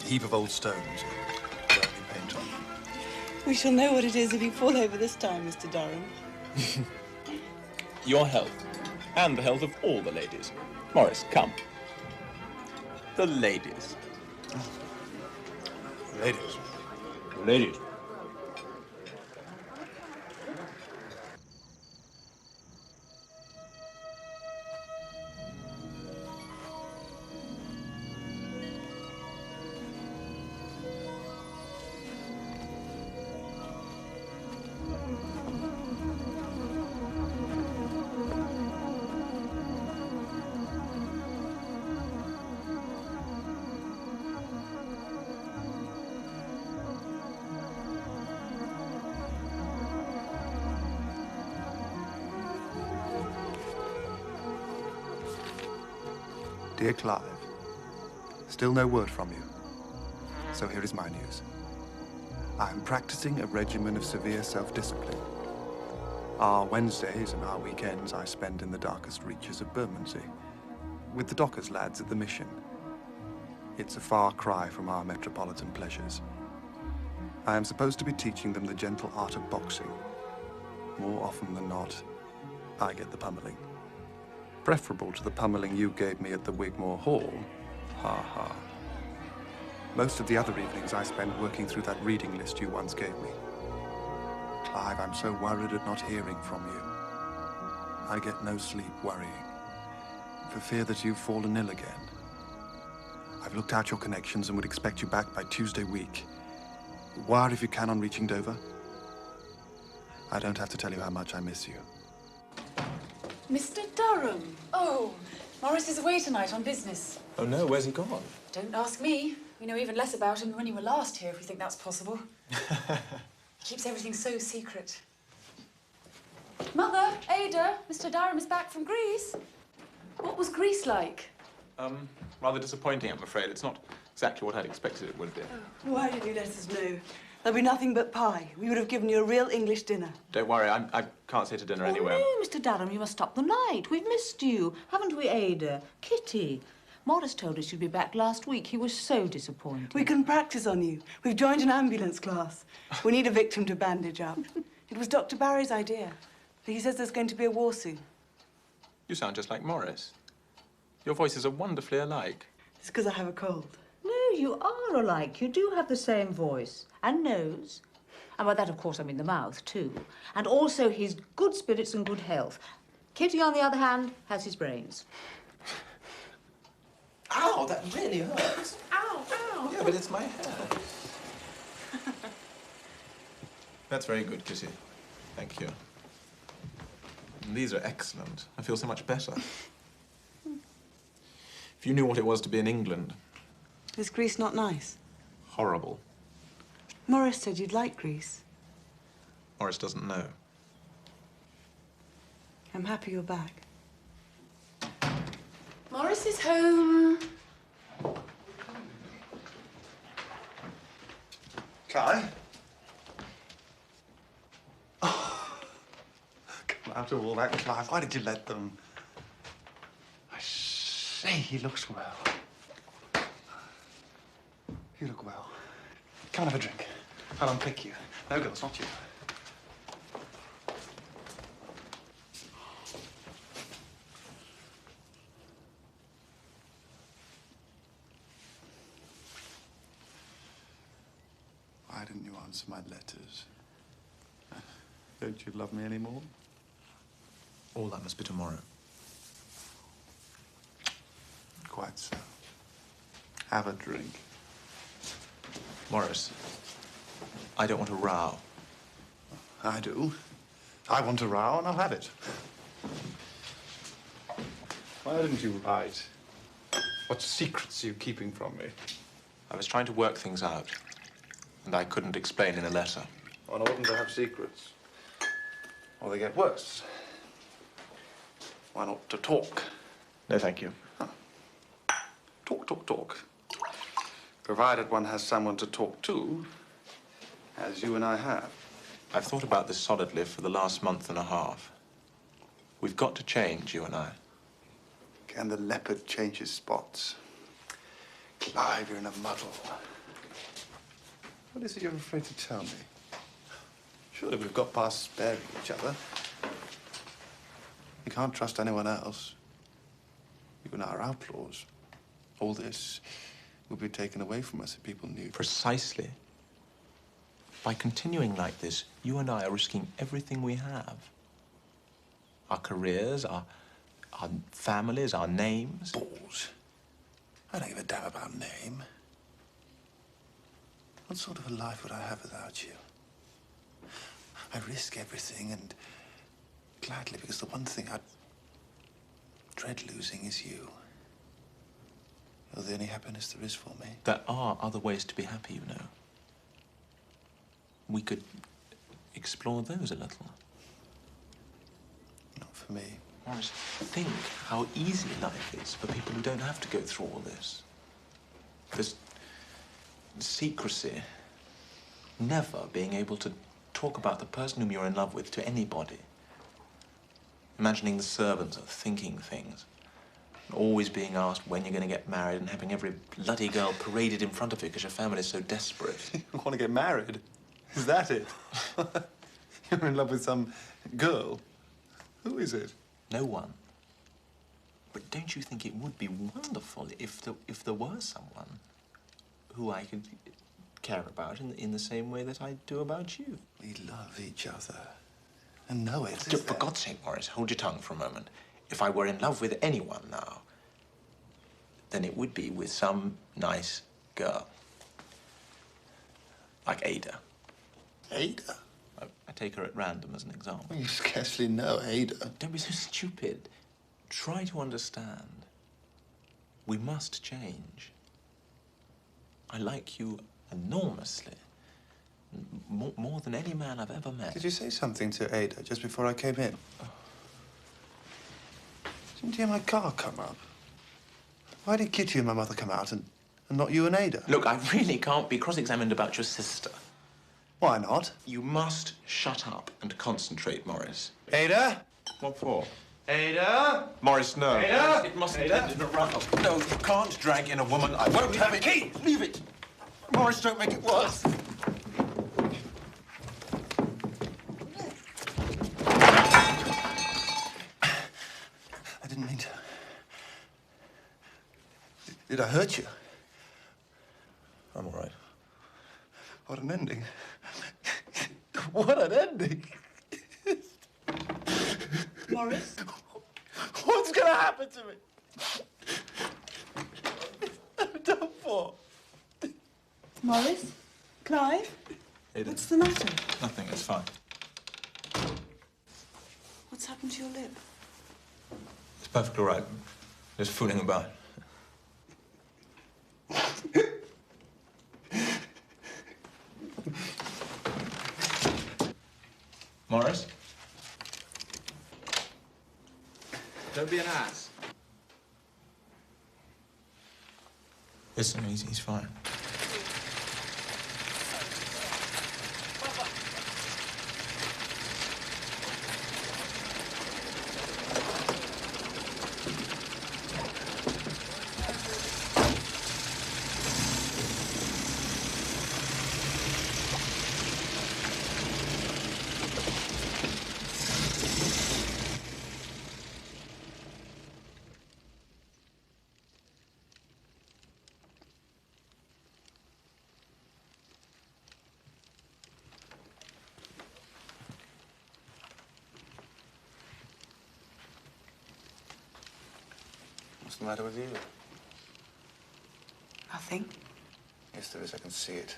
A heap of old stones. Without any paint on. We shall know what it is if you fall over this time, Mr. Durham. Your health, and the health of all the ladies. Maurice, come. The ladies. Ladies. Ladies. Dear Clive, still no word from you. So here is my news. I am practicing a regimen of severe self-discipline. Our Wednesdays and our weekends I spend in the darkest reaches of Bermondsey, with the dockers lads at the mission. It's a far cry from our metropolitan pleasures. I am supposed to be teaching them the gentle art of boxing. More often than not, I get the pummeling. Preferable to the pummeling you gave me at the Wigmore Hall. Ha ha. Most of the other evenings I spend working through that reading list you once gave me. Clive, I'm so worried at not hearing from you. I get no sleep worrying, for fear that you've fallen ill again. I've looked out your connections and would expect you back by Tuesday week. Wire if you can on reaching Dover. I don't have to tell you how much I miss you. Mr. Durham. Oh, Maurice is away tonight on business. Oh no, where's he gone? Don't ask me. We know even less about him than when you were last here, if we think that's possible. He keeps everything so secret. Mother, Ada, Mr. Durham is back from Greece. What was Greece like? Rather disappointing, I'm afraid. It's not exactly what I'd expected it would be. Why did you let us know? There'll be nothing but pie. We would have given you a real English dinner. Don't worry, I can't stay to dinner anywhere. Oh, no, Mr. Durham, you must stop the night. We've missed you. Haven't we, Ada? Kitty. Maurice told us you'd be back last week. He was so disappointed. We can practice on you. We've joined an ambulance class. We need a victim to bandage up. It was Dr. Barry's idea. He says there's going to be a war soon. You sound just like Maurice. Your voices are wonderfully alike. It's because I have a cold. No, you are alike. You do have the same voice and nose. And by that, of course, I mean the mouth, too. And also his good spirits and good health. Kitty, on the other hand, has his brains. Ow, that really hurts. Ow, ow. Yeah, but it's my hair. That's very good, Kitty. Thank you. And these are excellent. I feel so much better. If you knew what it was to be in England. Is Greece not nice? Horrible. Maurice said you'd like Greece. Maurice doesn't know. I'm happy you're back. Maurice is home. Kai? Oh. Come out of all that, Clive. Why did you let them? I say, he looks well. You look well. Come and have a drink. I'll unpick you. No, girls, not you. Why didn't you answer my letters? Don't you love me anymore? All that must be tomorrow. Quite so. Have a drink. Maurice, I don't want a row. I do. I want a row, and I'll have it. Why didn't you write? What secrets are you keeping from me? I was trying to work things out, and I couldn't explain in a letter. One oughtn't to have secrets, or they get worse. Why not to talk? No, thank you. Huh. Talk, talk, talk. Provided one has someone to talk to, as you and I have. I've thought about this solidly for the last month and a half. We've got to change, you and I. Can the leopard change his spots? Clive, you're in a muddle. What is it you're afraid to tell me? Surely we've got past sparing each other. You can't trust anyone else. You and I are outlaws. All this would be taken away from us if people knew. Precisely. By continuing like this, you and I are risking everything we have. Our careers, our families, our names. Balls. I don't give a damn about name. What sort of a life would I have without you? I risk everything, and gladly, because the one thing I dread losing is you. You're the only happiness there is for me. There are other ways to be happy, you know. We could explore those a little. Not for me. Maurice, think how easy life is for people who don't have to go through all this. This secrecy, never being able to talk about the person whom you're in love with to anybody. Imagining the servants are thinking things. Always being asked when you're going to get married and having every bloody girl paraded in front of you because your family's so desperate. You want to get married? Is that it? You're in love with some girl? Who is it? No one. But don't you think it would be wonderful if there were someone who I could care about in the same way that I do about you? We love each other and know it. For God's sake, Maurice, hold your tongue for a moment. If I were in love with anyone now, then it would be with some nice girl. Like Ada. Ada? I take her at random as an example. Well, you scarcely know Ada. Don't be so stupid. Try to understand. We must change. I like you enormously. More than any man I've ever met. Did you say something to Ada just before I came in? Didn't you hear my car come up? Why did Kitty and my mother come out and not you and Ada? Look, I really can't be cross-examined about your sister. Why not? You must shut up and concentrate, Maurice. Ada? What for? Ada? Maurice, no. Ada? It mustn't Ada? end in a row. No, you can't drag in a woman. I won't have it. Key! Leave it. Maurice, don't make it worse. I didn't mean to. Did I hurt you? I'm all right. What an ending. What an ending. Maurice? What's going to happen to me? I'm done for. Maurice? Clive? Ada. What's the matter? Nothing, it's fine. What's happened to your lip? It's perfectly all right. Just fooling about. Maurice? Don't be an ass. Listen, he's fine. What's the matter with you? Nothing. Yes, there is. I can see it.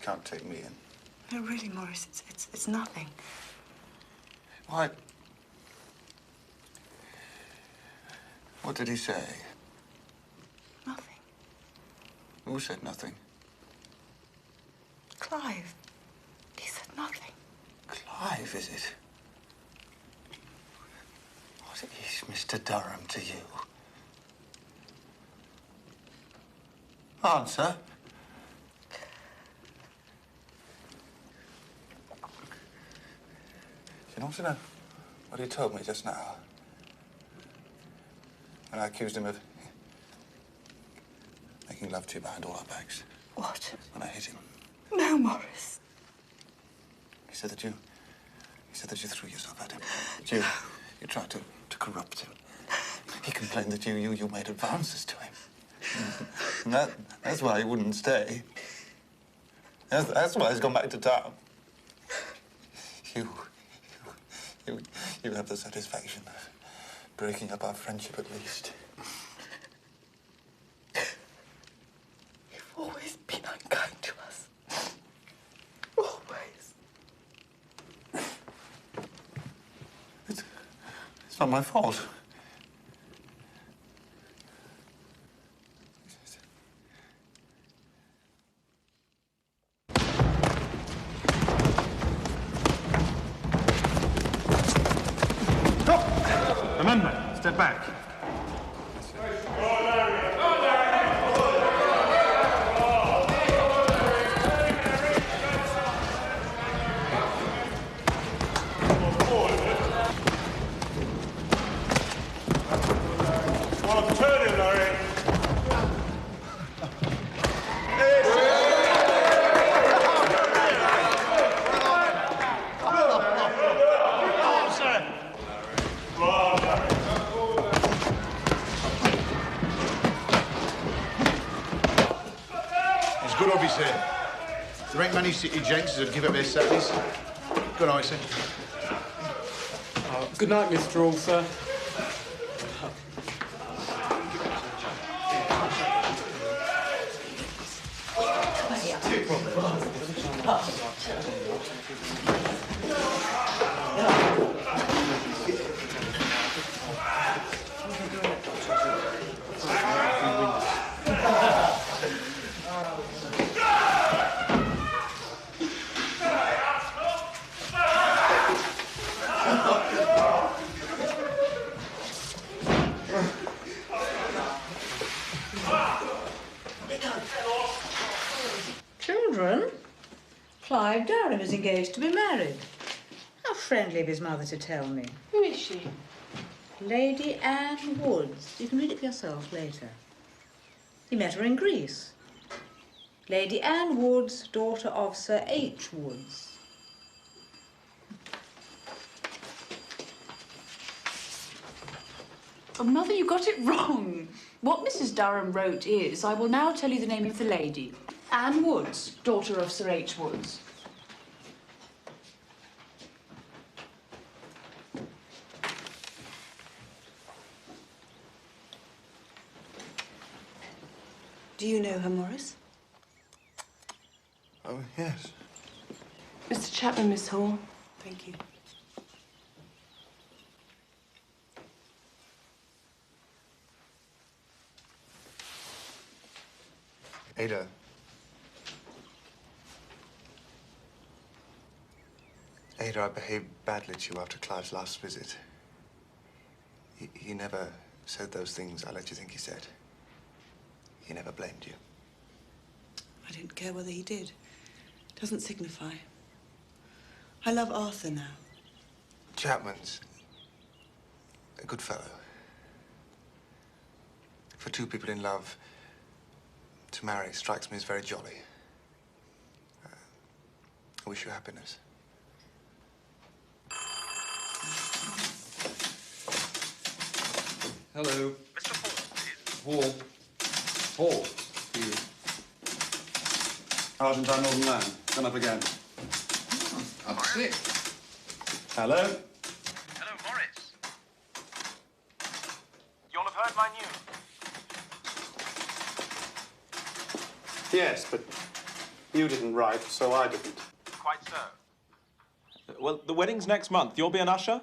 Can't take me in. No, really, Maurice, it's nothing. Why? What did he say? Nothing. Who said nothing? Clive. He said nothing. Clive, is it? What is Mr. Durham to you? Answer. You want to know what he told me just now? When I accused him of making love to you behind all our backs. What? When I hit him. No, Maurice. He said that you threw yourself at him. That you tried to corrupt him. He complained that you made advances to him. And that's why he wouldn't stay. That's why he's gone back to town. You have the satisfaction of breaking up our friendship at least. You've always been unkind to us. Always. It's not my fault. Step back. Well, turn him, Larry. It's good of you, sir. There ain't many city gents that'd give up their Saturdays. Good night, sir. Good night, Mr. Hall, sir. Children? Clive Durham is engaged to be married. How friendly of his mother to tell me. Who is she? Lady Anne Woods. You can read it for yourself later. He met her in Greece. Lady Anne Woods, daughter of Sir H. Woods. Oh, Mother, you got it wrong. What Mrs. Durham wrote is, I will now tell you the name of the lady. Anne Woods, daughter of Sir H. Woods. Do you know her, Maurice? Oh, yes. Mr. Chapman, Miss Hall. Thank you. Ada. Ada, I behaved badly to you after Clive's last visit. He never said those things I let you think he said. He never blamed you. I didn't care whether he did. Doesn't signify. I love Arthur now. Chapman's a good fellow. For two people in love, to marry strikes me as very jolly. I wish you happiness. Hello. Mr. Hall, please. Hall, please. Argentine Northern Land. Come up again. Up sick. Hello? Hello, Maurice. You'll have heard my news. Yes, but you didn't write, so I didn't. Quite so. Well, the wedding's next month. You'll be an usher?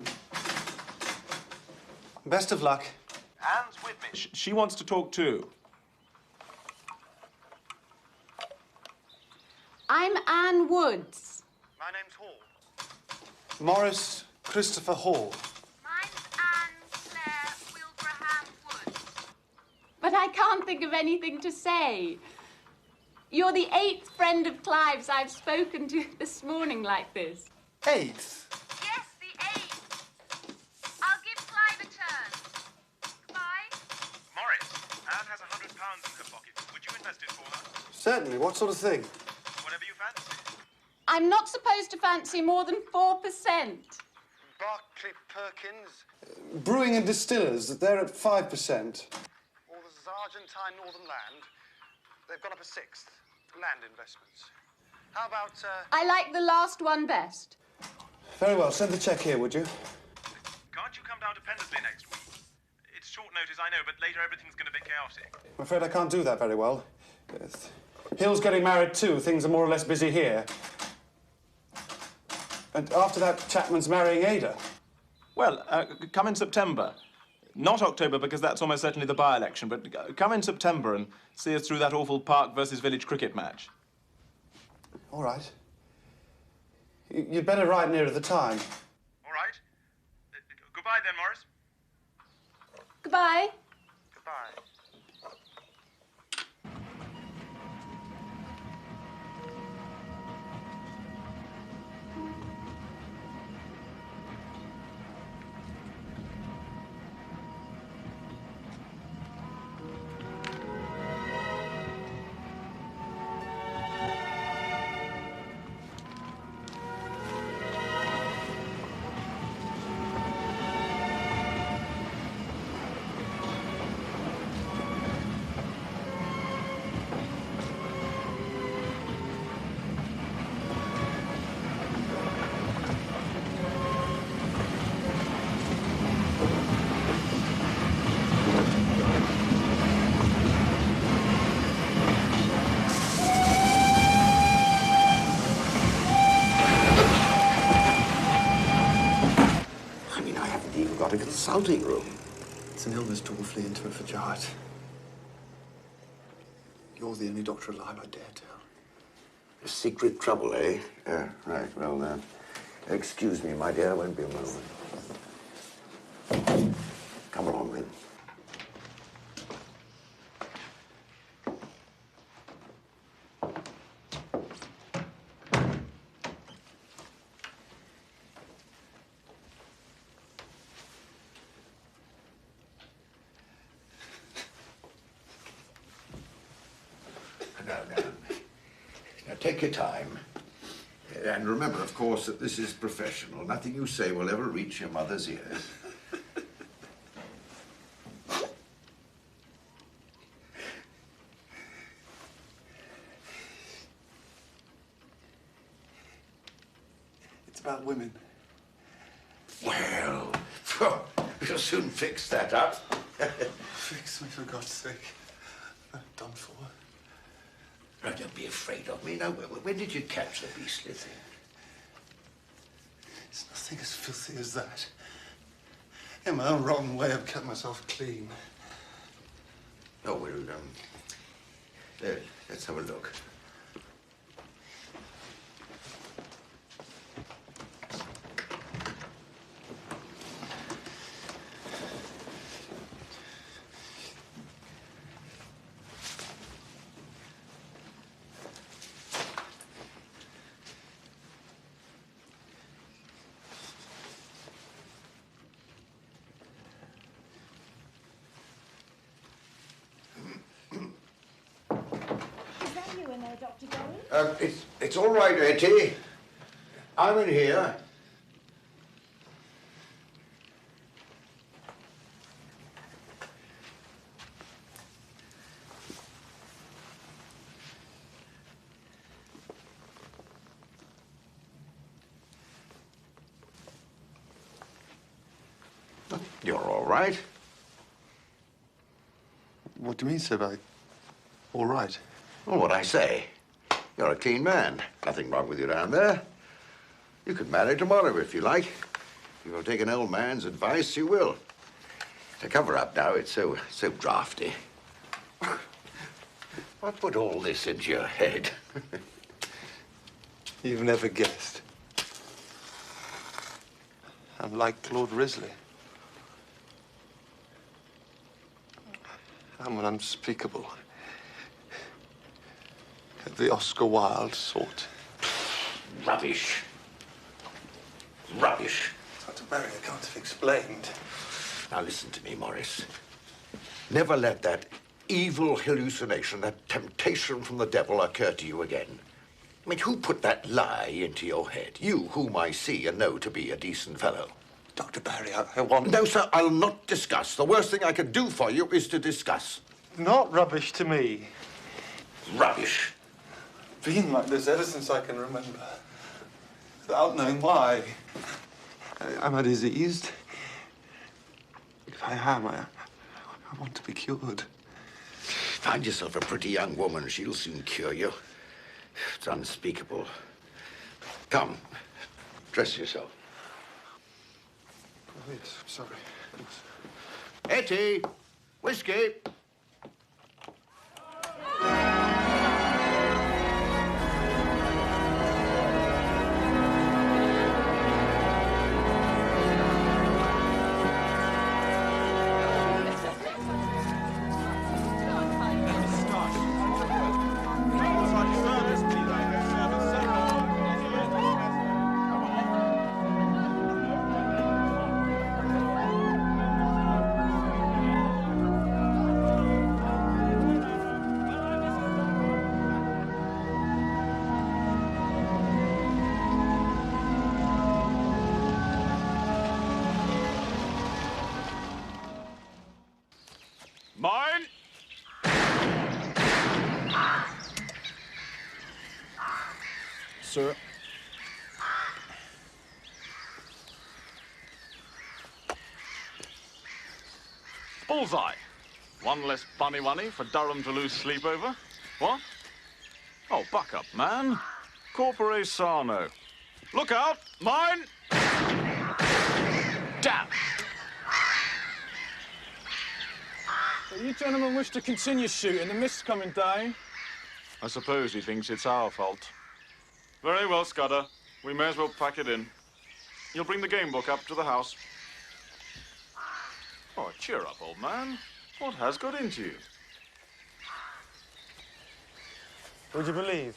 Best of luck. Anne's with me. She wants to talk too. I'm Anne Woods. My name's Hall. Maurice Christopher Hall. But I can't think of anything to say. You're the 8th friend of Clive's I've spoken to this morning like this. 8th? Yes, the 8th. I'll give Clive a turn. Goodbye. Maurice, Anne has £100 in her pocket. Would you invest it for her? Certainly. What sort of thing? Whatever you fancy. I'm not supposed to fancy more than 4%. Barclay Perkins. Brewing and distillers, they're at 5%. Or there's Argentine Northern Land. They've got up a 6th. Land investments. How about, I like the last one best. Very well. Send the cheque here, would you? Can't you come down to Pendersley next week? It's short notice, I know, but later everything's going to be chaotic. I'm afraid I can't do that very well. Hill's getting married too. Things are more or less busy here. And after that, Chapman's marrying Ada. Well, come in September. Not October, because that's almost certainly the by-election, but come in September and see us through that awful Park versus Village cricket match. All right. You'd better write nearer the time. All right. Goodbye then, Maurice. Goodbye. Goodbye. I mean, I haven't even got a consulting room. It's an illness too awfully intimate for Jarrett. You're the only doctor alive I dare tell. A secret trouble, eh? Right. Well, excuse me, my dear. Won't be a moment. Come along, then. Now, take your time. And remember, of course, that this is professional. Nothing you say will ever reach your mother's ears. It's about women. Well, we'll soon fix that up. Fix me, for God's sake. I'm done for. Oh, don't be afraid of me. Now, when did you catch the beastly thing? It's nothing as filthy as that. In my own rotten way, I've kept myself clean. Oh, well, let's have a look. Dr. Gorry? It's all right, Etty. I'm in here. You're all right. What do you mean, sir, by all right? Well, what I say. You're a clean man. Nothing wrong with you down there. You could marry tomorrow if you like. If you'll take an old man's advice, you will. To cover up now, it's so drafty. What put all this into your head? You've never guessed. I'm like Lord Risley. I'm an unspeakable. The Oscar Wilde sort. Rubbish. Rubbish. Dr. Barry, I can't have explained. Now listen to me, Maurice. Never let that evil hallucination, that temptation from the devil occur to you again. I mean, who put that lie into your head? You, whom I see and know to be a decent fellow. Dr. Barry, I want... No, sir, I'll not discuss. The worst thing I can do for you is to discuss. Not rubbish to me. Rubbish. Been like this ever since I can remember. Without knowing why. Am I diseased? If I am, I want to be cured. Find yourself a pretty young woman. She'll soon cure you. It's unspeakable. Come, dress yourself. Oh, yes, sorry. Etty, whiskey. sir. Bullseye. One less bunny for Durham to lose sleep over. What? Oh, buck up, man. Corpore sano. Look out! Mine! Damn! So you gentlemen wish to continue shooting. The mist's coming down. I suppose he thinks it's our fault. Very well, Scudder. We may as well pack it in. You'll bring the game book up to the house. Oh, cheer up, old man. What has got into you? Would you believe?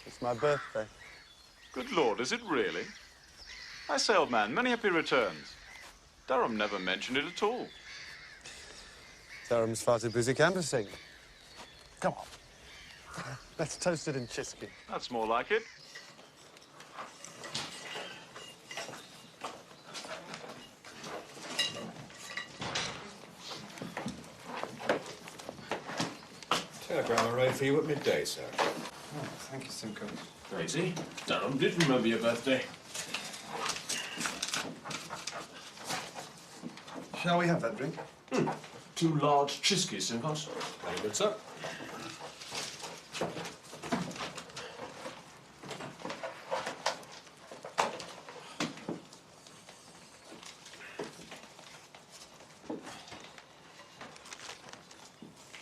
It's my birthday. Good Lord, is it really? I say, old man, many happy returns. Durham never mentioned it at all. Durham's far too busy canvassing. Come on. Let's toast it in Chisky. That's more like it. Telegram arrived for you at midday, sir. Oh, thank you, Simcoe. Crazy. Durham did remember your birthday. Shall we have that drink? 2 large Chiskies, Simcoe. Very good, sir.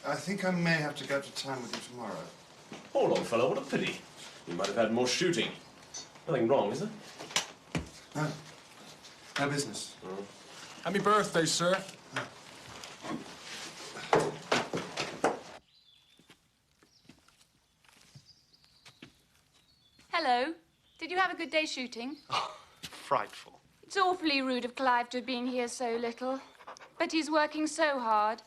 I think I may have to go to town with you tomorrow. Poor old fellow, what a pity. He might have had more shooting. Nothing wrong, is there? No. No business. Happy birthday, sir. Hello. Did you have a good day shooting? Frightful. It's awfully rude of Clive to have been here so little. But he's working so hard.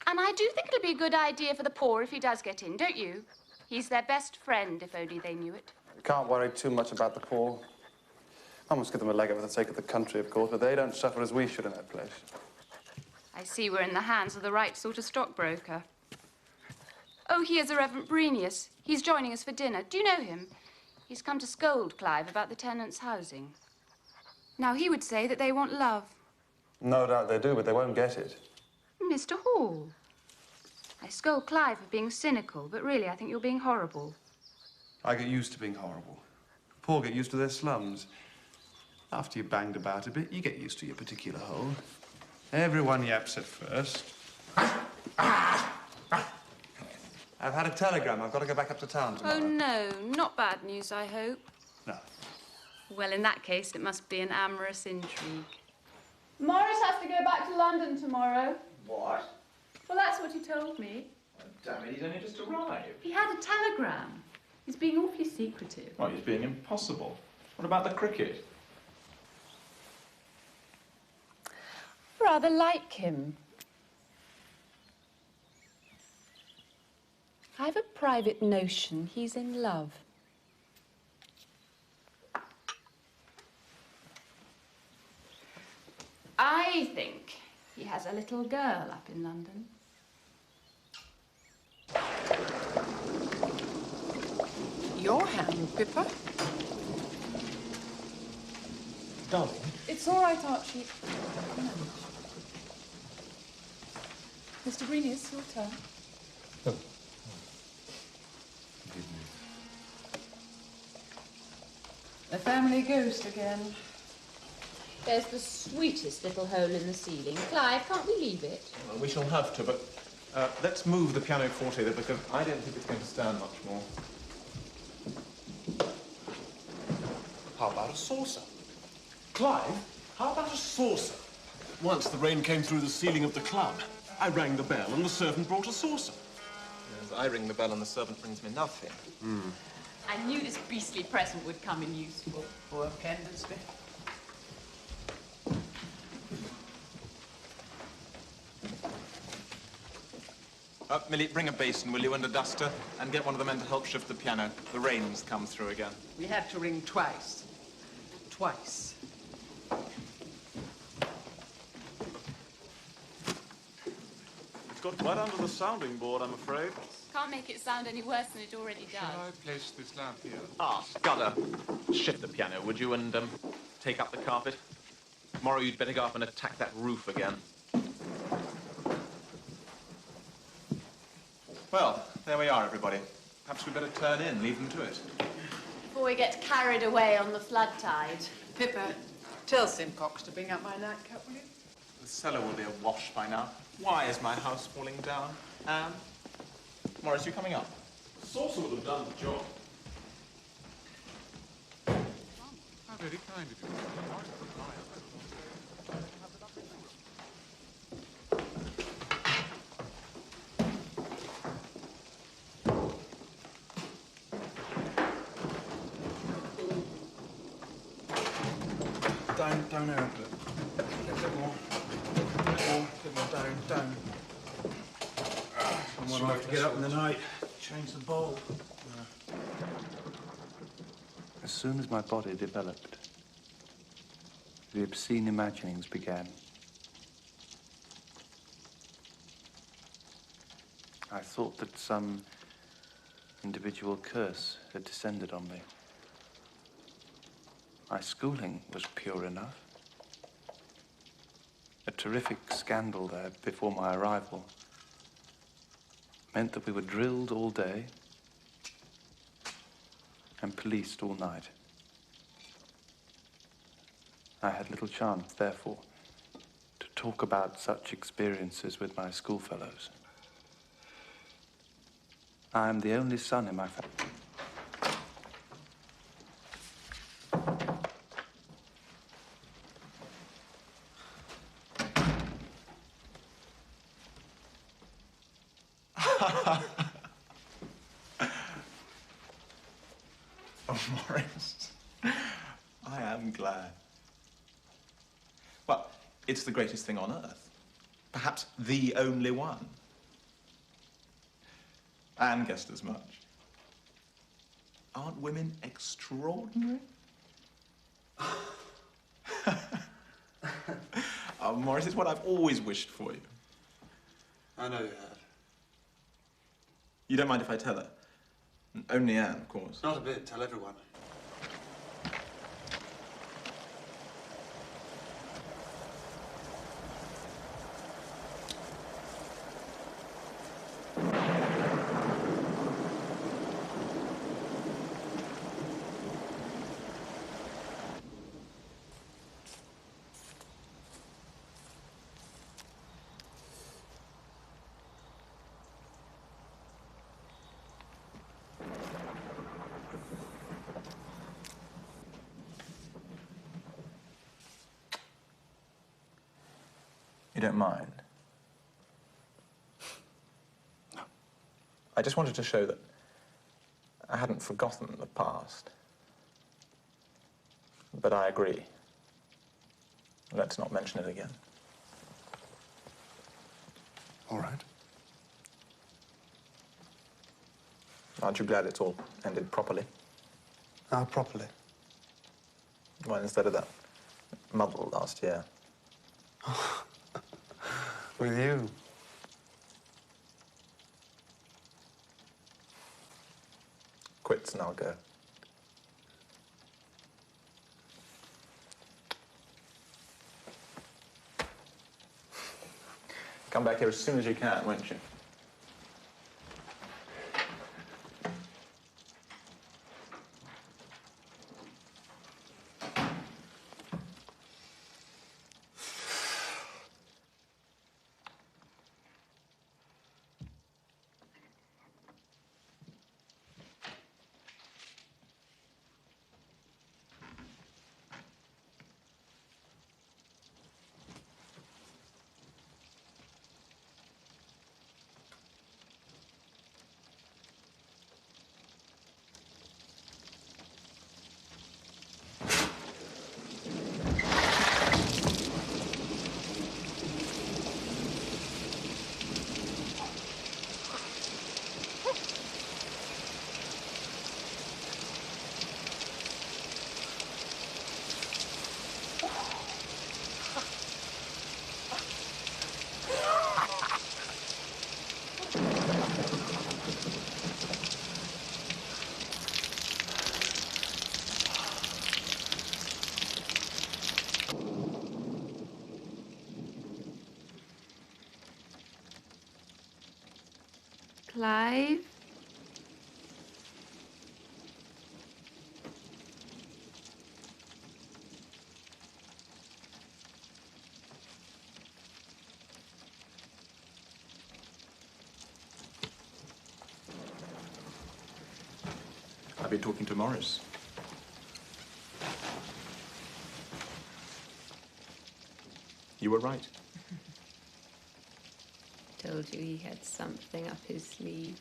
And I do think it'll be a good idea for the poor if he does get in, don't you? He's their best friend, if only they knew it. We can't worry too much about the poor. I must give them a leg up for the sake of the country, of course, but they don't suffer as we should in that place. I see we're in the hands of the right sort of stockbroker. Oh, here's the Reverend Brenius. He's joining us for dinner. Do you know him? He's come to scold Clive about the tenants' housing. Now, he would say that they want love. No doubt they do, but they won't get it. Mr. Hall. I scold Clive for being cynical, but really I think you're being horrible. I get used to being horrible. Poor get used to their slums. After you banged about a bit, you get used to your particular hole. Everyone yaps at first. I've had a telegram. I've got to go back up to town tomorrow. Oh, no. Not bad news, I hope. No. Well, in that case, it must be an amorous intrigue. Maurice has to go back to London tomorrow. What? Well, that's what he told me. Oh, damn it, he's only just arrived. He had a telegram. He's being awfully secretive. Well, he's being impossible. What about the cricket? Rather like him. I've a private notion he's in love. I think he has a little girl up in London. Your hand, Pippa. Darling. It's all right, Archie. No. Mr. Brenius, your turn. Oh. The family ghost again. There's the sweetest little hole in the ceiling. Clive, can't we leave it? Well, we shall have to, but let's move the pianoforte there because I don't think it's going to stand much more. How about a saucer? Clive, how about a saucer? Once the rain came through the ceiling of the club. I rang the bell and the servant brought a saucer. Yes, I ring the bell and the servant brings me nothing. I knew this beastly present would come in useful. Poor Pendlesby. Millie, bring a basin, will you, and a duster, and get one of the men to help shift the piano. The rain's come through again. We have to ring twice. Twice. It's got quite under the sounding board, I'm afraid. Can't make it sound any worse than it already does. Shall I place this lamp here? Ah, Scudder, shift the piano, would you, and take up the carpet? Tomorrow you'd better go up and attack that roof again. Well, there we are, everybody. Perhaps we'd better turn in, leave them to it. Before we get carried away on the flood tide. Pippa, tell Simcox to bring up my nightcap, will you? The cellar will be awash by now. Why is my house falling down? Anne? Maurice, you coming up? The saucer would have done the job. How very kind of you. Down there a bit. A bit more. Bit more down. Someone will have to get up in the night, change the bowl. As soon as my body developed, the obscene imaginings began. I thought that some individual curse had descended on me. My schooling was pure enough. A terrific scandal there before my arrival meant that we were drilled all day and policed all night. I had little chance, therefore, to talk about such experiences with my schoolfellows. I am the only son in my family. Oh, Maurice, I am glad. Well, it's the greatest thing on earth. Perhaps the only one. Anne guessed as much. Aren't women extraordinary? Oh, Maurice, it's what I've always wished for you. I know you have. You don't mind if I tell her? Only Anne, of course. Not a bit. Tell everyone. You don't mind? I just wanted to show that I hadn't forgotten the past. But I agree. Let's not mention it again. All right. Aren't you glad it's all ended properly? How properly? Well, instead of that muddle last year. With you. Quits and I'll go. Come back here as soon as you can, won't you? Clive? I've been talking to Maurice. You were right. Told you he had something up his sleeve.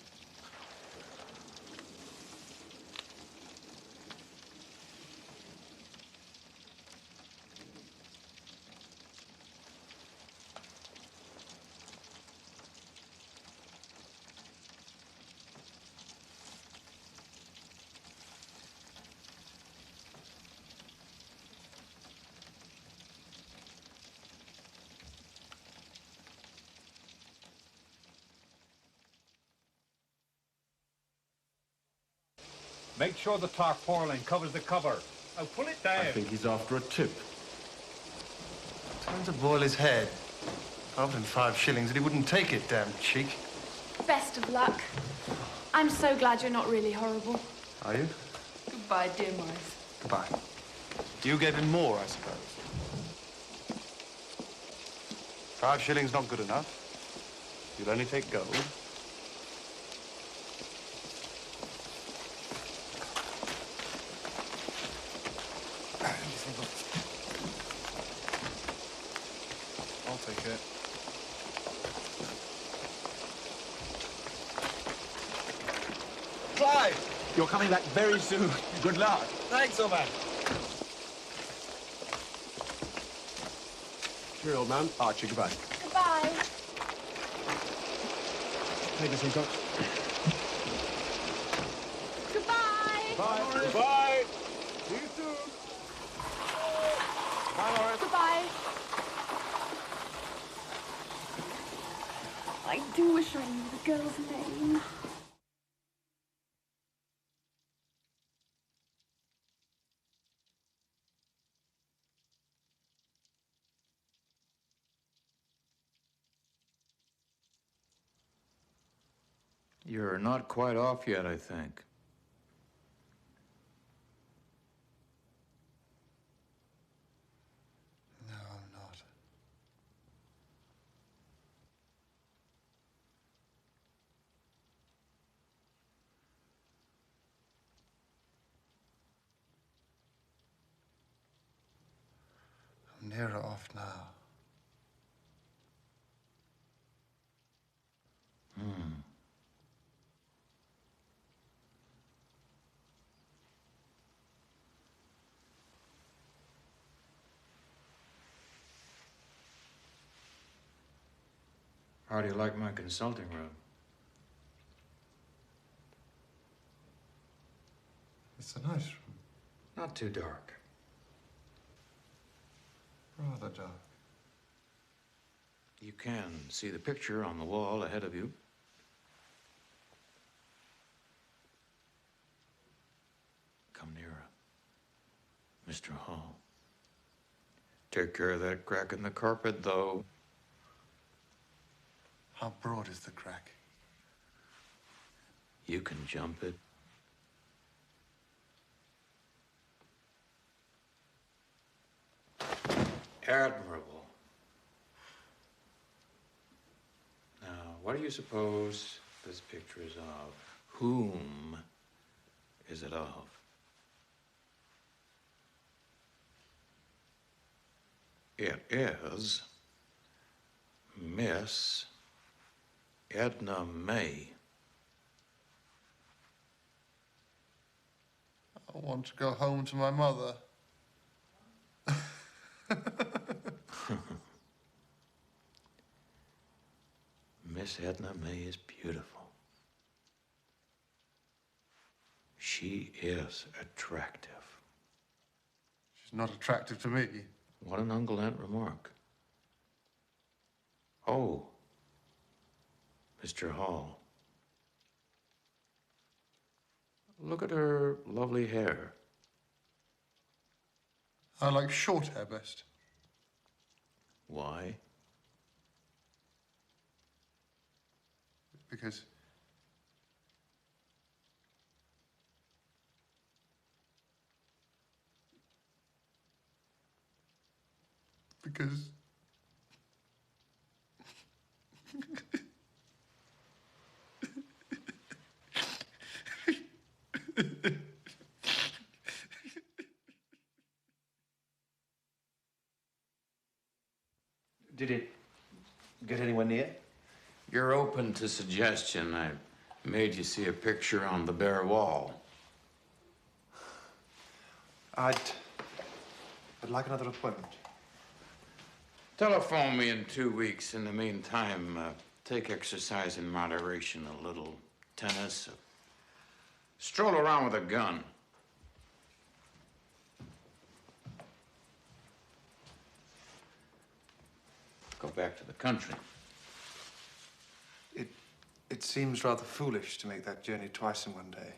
Make sure the tarpaulin covers the cover. Now pull it down. I think he's after a tip. Time to boil his head. I offered him 5 shillings and he wouldn't take it, damn cheek. Best of luck. I'm so glad you're not really horrible. Are you? Goodbye, dear Maurice. Goodbye. You gave him more, I suppose. 5 shillings not good enough. You'll only take gold. I'll take it. Clive! You're coming back very soon. Good luck. Thanks, old man. Here, old man. Archie, goodbye. Goodbye. Take us some coach. Goodbye. Bye. Goodbye. See you soon. Bye, Maurice. Goodbye. I do wish I knew the girl's name. You're not quite off yet, I think. No, I'm not. I'm nearer off now. How do you like my consulting room? It's a nice room. Not too dark. Rather dark. You can see the picture on the wall ahead of you. Come nearer. Mr. Hall. Take care of that crack in the carpet, though. How broad is the crack? You can jump it. Admirable. Now, what do you suppose this picture is of? Whom is it of? It is Miss Edna May. I want to go home to my mother. Miss Edna May is beautiful. She is attractive. She's not attractive to me. What an ungallant remark. Oh, Mr. Hall. Look at her lovely hair. I like short hair best. Why? Because Because... Did it get anywhere near? You're open to suggestion. I made you see a picture on the bare wall. I'd like another appointment. Telephone me in 2 weeks. In the meantime, take exercise in moderation, a little tennis, stroll around with a gun. Go back to the country. It seems rather foolish to make that journey twice in one day.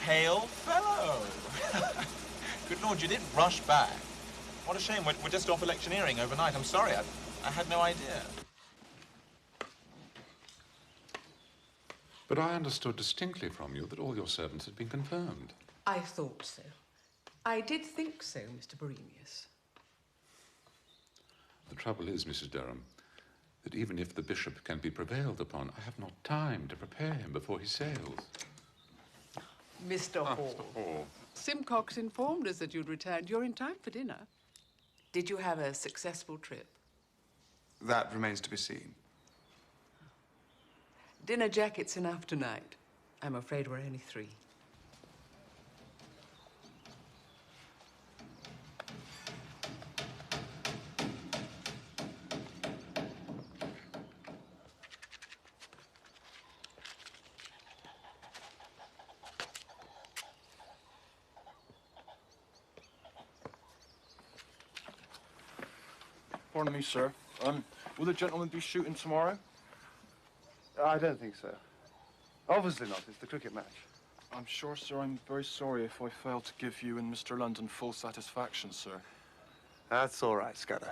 Hail fellow! Good Lord, you did rush back. What a shame. We're just off electioneering overnight. I'm sorry. I had no idea. But I understood distinctly from you that all your servants had been confirmed. I thought so. I did think so, Mr. Borenius. The trouble is, Mrs. Durham, that even if the bishop can be prevailed upon, I have not time to prepare him before he sails. Mr. Hall. Mr. Hall. Simcox informed us that you'd returned. You're in time for dinner. Did you have a successful trip? That remains to be seen. Dinner jacket's enough tonight. I'm afraid we're only 3. Pardon me, sir. Will the gentleman be shooting tomorrow? I don't think so. Obviously not. It's the cricket match. I'm sure, sir, I'm very sorry if I failed to give you and Mr. London full satisfaction, sir. That's all right, Scudder.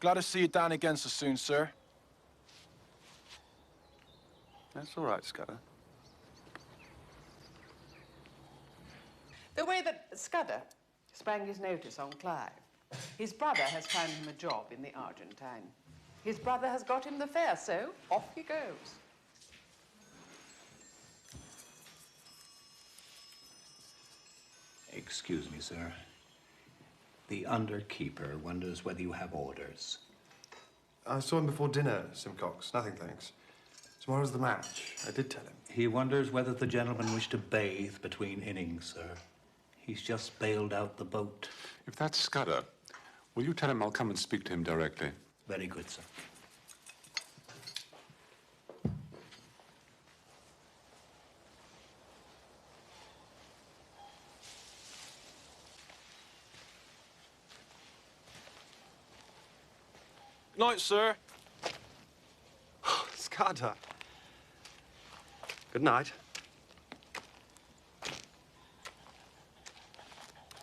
Glad to see you down again so soon, sir. That's all right, Scudder. The way that Scudder sprang his notice on Clive, his brother has found him a job in the Argentine. His brother has got him the fare, so off he goes. Excuse me, sir. The underkeeper wonders whether you have orders. I saw him before dinner, Simcox. Nothing, thanks. Tomorrow's the match. I did tell him. He wonders whether the gentleman wished to bathe between innings, sir. He's just bailed out the boat. If that's Scudder, will you tell him I'll come and speak to him directly? Very good, sir. Night, sir. Scudder. Good night.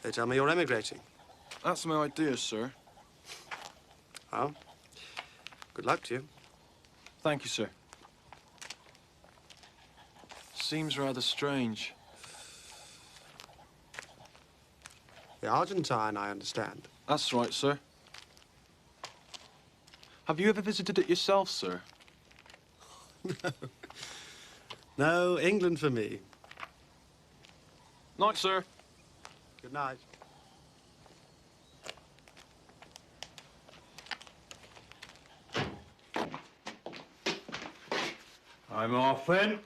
They tell me you're emigrating. That's my idea, sir. Well, good luck to you. Thank you, sir. Seems rather strange. The Argentine, I understand. That's right, sir. Have you ever visited it yourself, sir? No. No, England for me. Night, sir. Good night. I'm off then.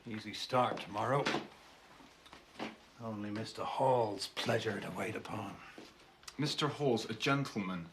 Easy start tomorrow. Only Mr. Hall's pleasure to wait upon. Mr. Hall's a gentleman.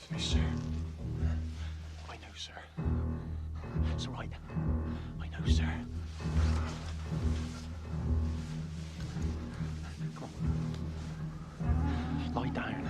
with me, sir. I know, sir. It's all right. I know, sir. Come on. Lie down.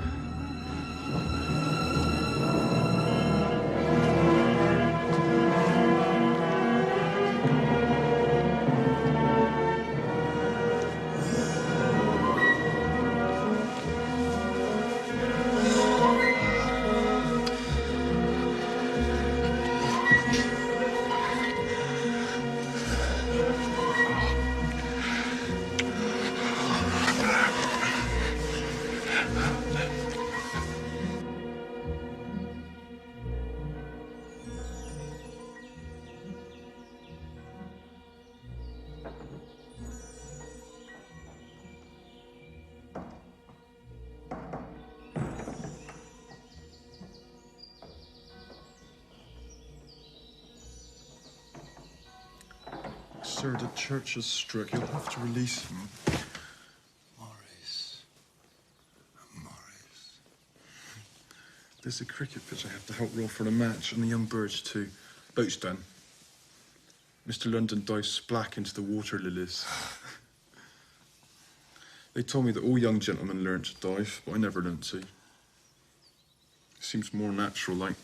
Sir, the church has struck. You'll have to release him. Maurice. There's a cricket pitch I have to help roll for the match, and the young birds too. Boat's done. Mr. London dives splack into the water lilies. They told me that all young gentlemen learn to dive, but I never learnt to. It seems more natural, like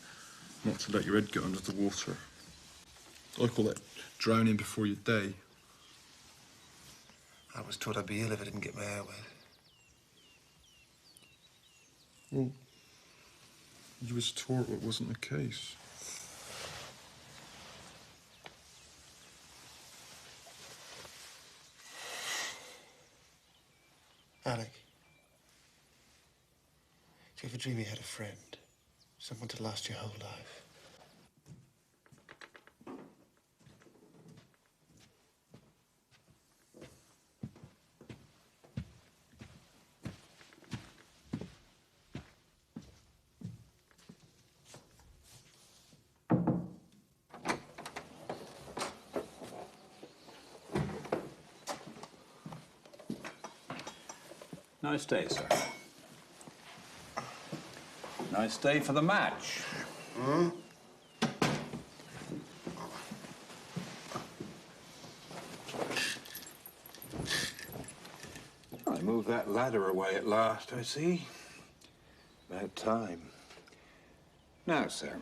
not to let your head get under the water. I call that drowning before your day. I was taught I'd be ill if I didn't get my hair wet. Well, you was taught what wasn't the case. Alec, do you ever dream you had a friend? Someone to last your whole life? Nice day, sir. Nice day for the match. Hmm? I moved that ladder away at last, I see. About time. Now, sir.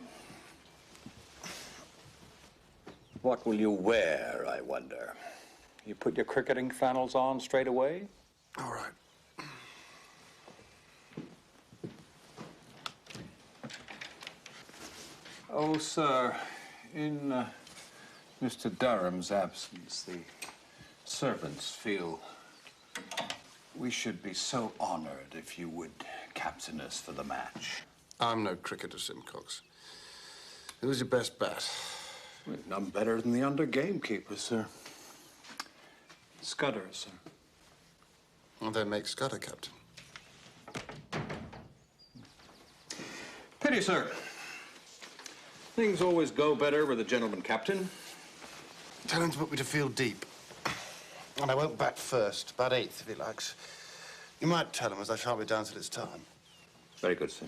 What will you wear, I wonder? You put your cricketing flannels on straight away? All right. Oh, sir, in Mr. Durham's absence, the servants feel we should be so honored if you would captain us for the match. I'm no cricketer, Simcox. Who's your best bat? Well, none better than the under gamekeeper, sir. Scudder, sir. Well, then make Scudder captain. Pity, sir. Things always go better with a gentleman captain. Tell him to put me to field deep. And I won't bat first, bat eighth if he likes. You might tell him, as I shan't be down till it's time. Very good, sir.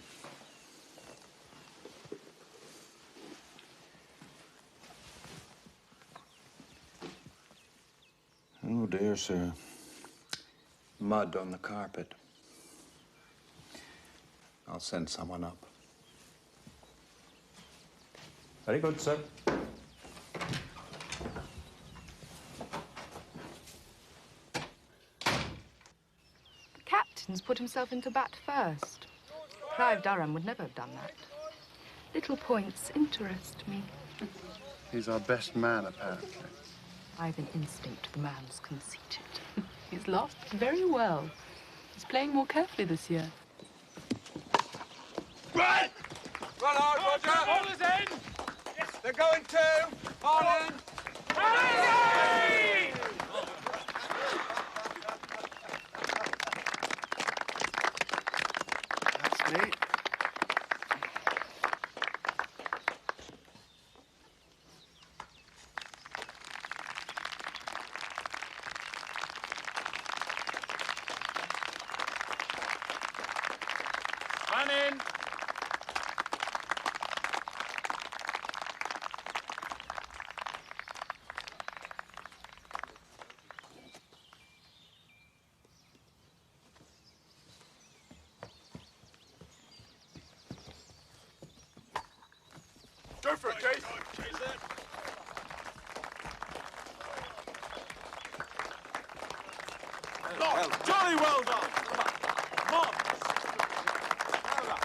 Oh, dear, sir. Mud on the carpet. I'll send someone up. Very good, sir. The captain's put himself into bat first. Clive Durham would never have done that. Little points interest me. He's our best man, apparently. I've an instinct the man's conceited. He's lost very well. He's playing more carefully this year. Right! Well hard, Roger! Ball is in! Yes. They're going to! On in! Hey! That's neat. Man in! Go for it, Chase. Chase it. Oh, jolly well done. Marvellous. Well done.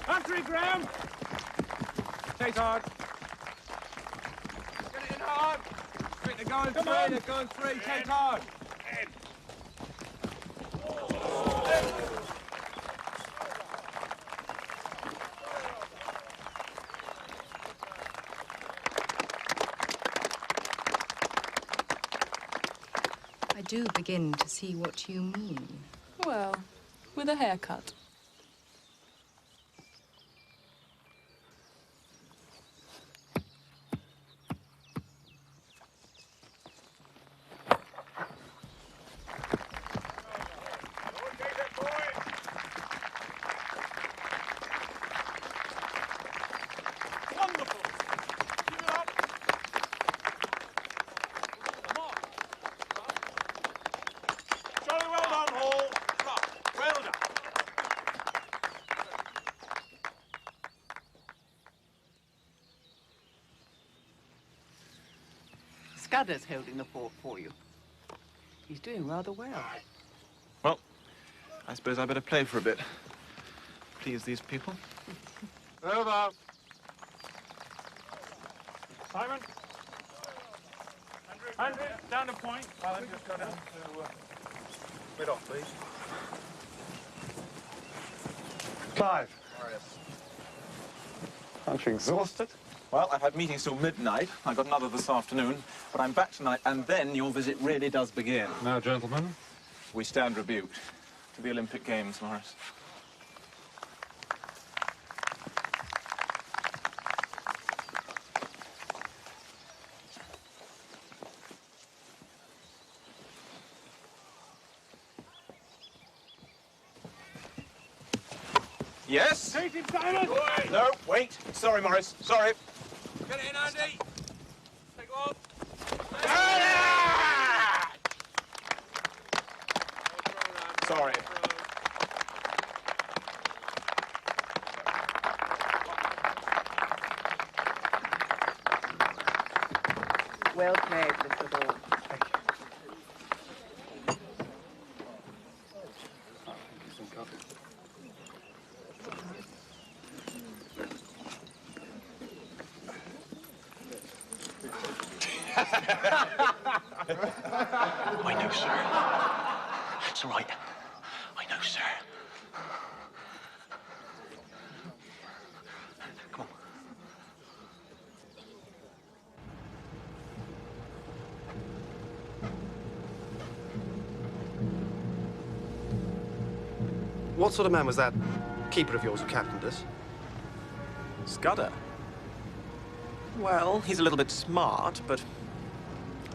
Country, Graham. Chase hard. Get it in hard. Quick, they're going three. They're going three. Chase hard. I do begin to see what you mean. Well, with a haircut. Wonderful. Keep it up. Jolly well done, Hall. Well done. Scudder's holding the fort for you. He's doing rather well. Well, I suppose I better play for a bit. Please these people. Over. Simon. Andrew, down to point. I'll just go down to mid off, please. Clive. Aren't you exhausted? Well, I've had meetings till midnight. I got another this afternoon, but I'm back tonight, and then your visit really does begin. Now, gentlemen. We stand rebuked. To the Olympic Games, Maurice. Yes? Take him, Simon! No, wait. Sorry, Maurice. Sorry. Get it in, Andy! Take off! Sorry. Well played, Mr. Hall. Thank you. I know, sir. That's all right. I know, sir. Come on. What sort of man was that keeper of yours who captained us? Scudder? Well, he's a little bit smart, but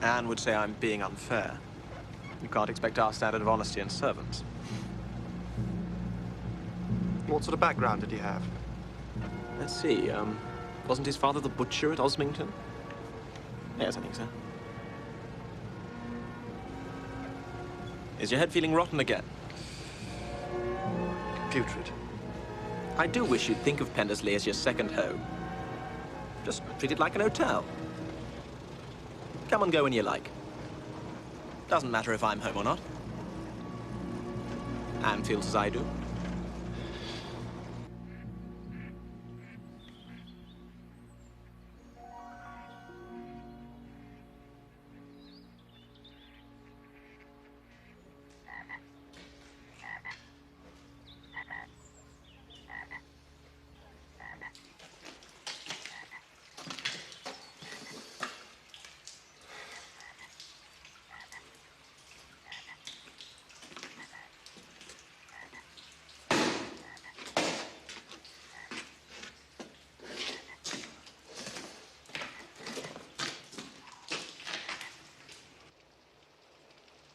Anne would say I'm being unfair. You can't expect our standard of honesty in servants. What sort of background did he have? Let's see, wasn't his father the butcher at Osmington? Yes, I think so. Is your head feeling rotten again? Putrid. I do wish you'd think of Pendersley as your second home. Just treat it like an hotel. Come and go when you like. Doesn't matter if I'm home or not. Anne feels as I do.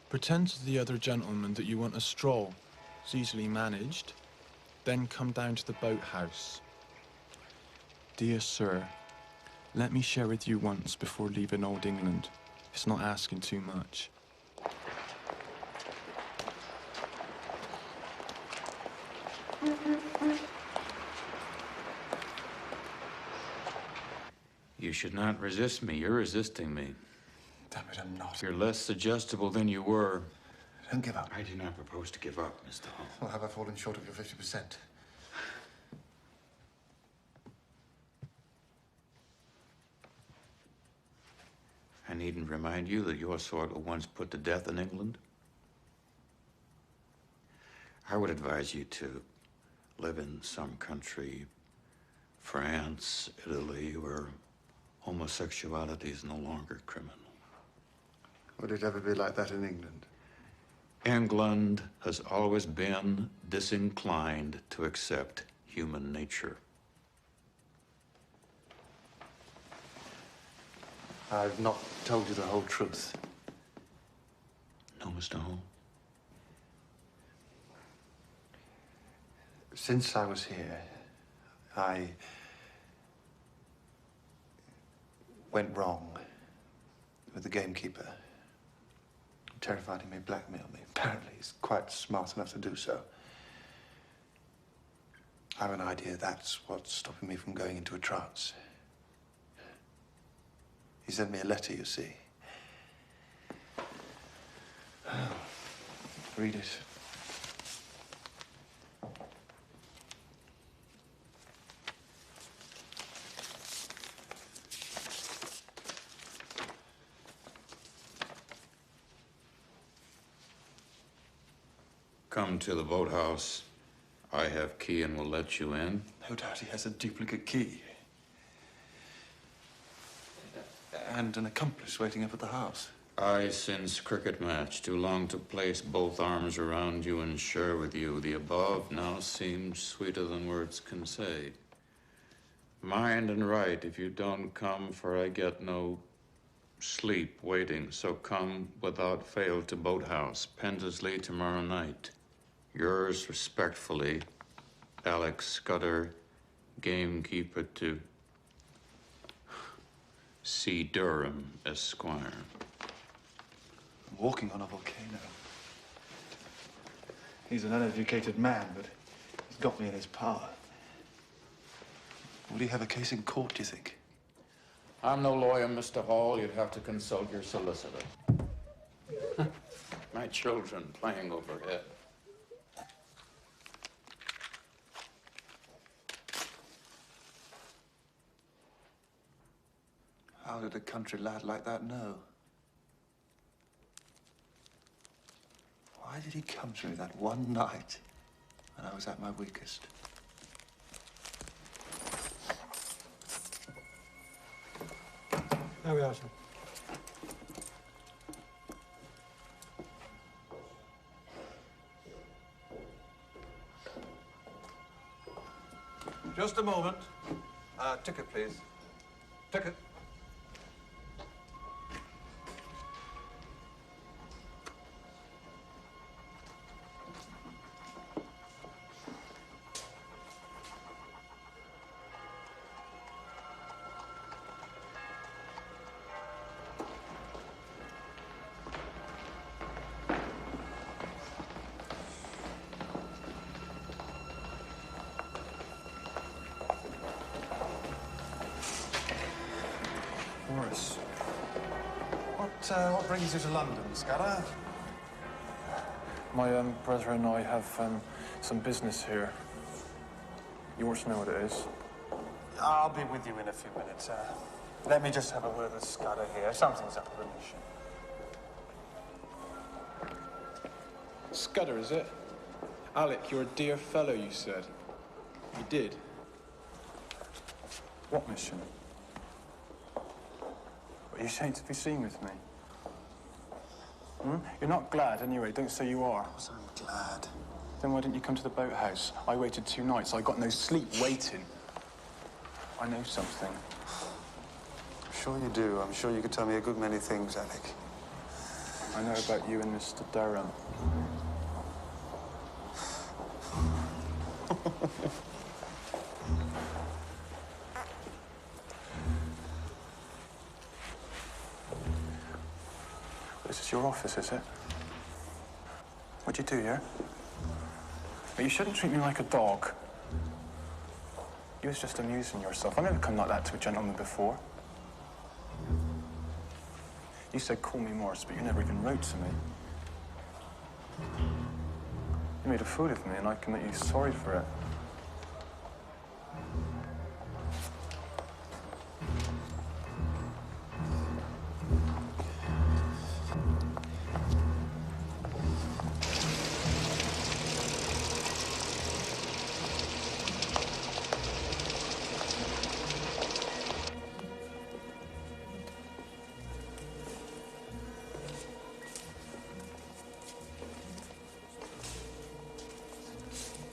Pretend to the other gentleman that you want a stroll. It's easily managed. Then come down to the boathouse. Dear sir, let me share with you once before leaving old England. It's not asking too much. You should not resist me. You're resisting me. Damn it, I'm not. You're less suggestible than you were. Don't give up. I do not propose to give up, Mr. Hall. Well, have I fallen short of your 50%? I needn't remind you that your sort were once put to death in England. I would advise you to live in some country, France, Italy, where homosexuality is no longer criminal. Would it ever be like that in England? England has always been disinclined to accept human nature. I've not told you the whole truth. No, Mr. Hall. Since I was here, I went wrong with the gamekeeper. Terrified he may blackmail me. Apparently, he's quite smart enough to do so. I have an idea that's what's stopping me from going into a trance. He sent me a letter, you see. Read it. Come to the boathouse. I have key and will let you in. No doubt he has a duplicate key. And an accomplice waiting up at the house. I, since cricket match, too long to place both arms around you and share with you. The above now seems sweeter than words can say. Mind and right if you don't come, for I get no sleep waiting. So come without fail to boathouse, Pendesley, tomorrow night. Yours respectfully, Alex Scudder, gamekeeper to C. Durham, Esquire. I'm walking on a volcano. He's an uneducated man, but he's got me in his power. Will he have a case in court, do you think? I'm no lawyer, Mr. Hall. You'd have to consult your solicitor. My children playing overhead. How did a country lad like that know? Why did he come to me that one night when I was at my weakest? There we are, sir. Just a moment. Ticket, please. Ticket. Maurice, what brings you to London, Scudder? My brother and I have some business here. You want to know what it is? I'll be with you in a few minutes. Let me just have a word with Scudder here. Something's up with the mission. Scudder, is it? Alec, you're a dear fellow, you said. You did? What mission? Are you ashamed to be seen with me? Hmm? You're not glad, anyway. Don't say you are. Of course I'm glad. Then why didn't you come to the boathouse? I waited 2 nights. I got no sleep waiting. I know something. I'm sure you do. I'm sure you could tell me a good many things, Alec. I know about you and Mr. Durham. office, is it? What'd you do here? But you shouldn't treat me like a dog. You was just amusing yourself. I've never come like that to a gentleman before. You said call me Maurice, but you never even wrote to me. You made a fool of me, and I can make you sorry for it.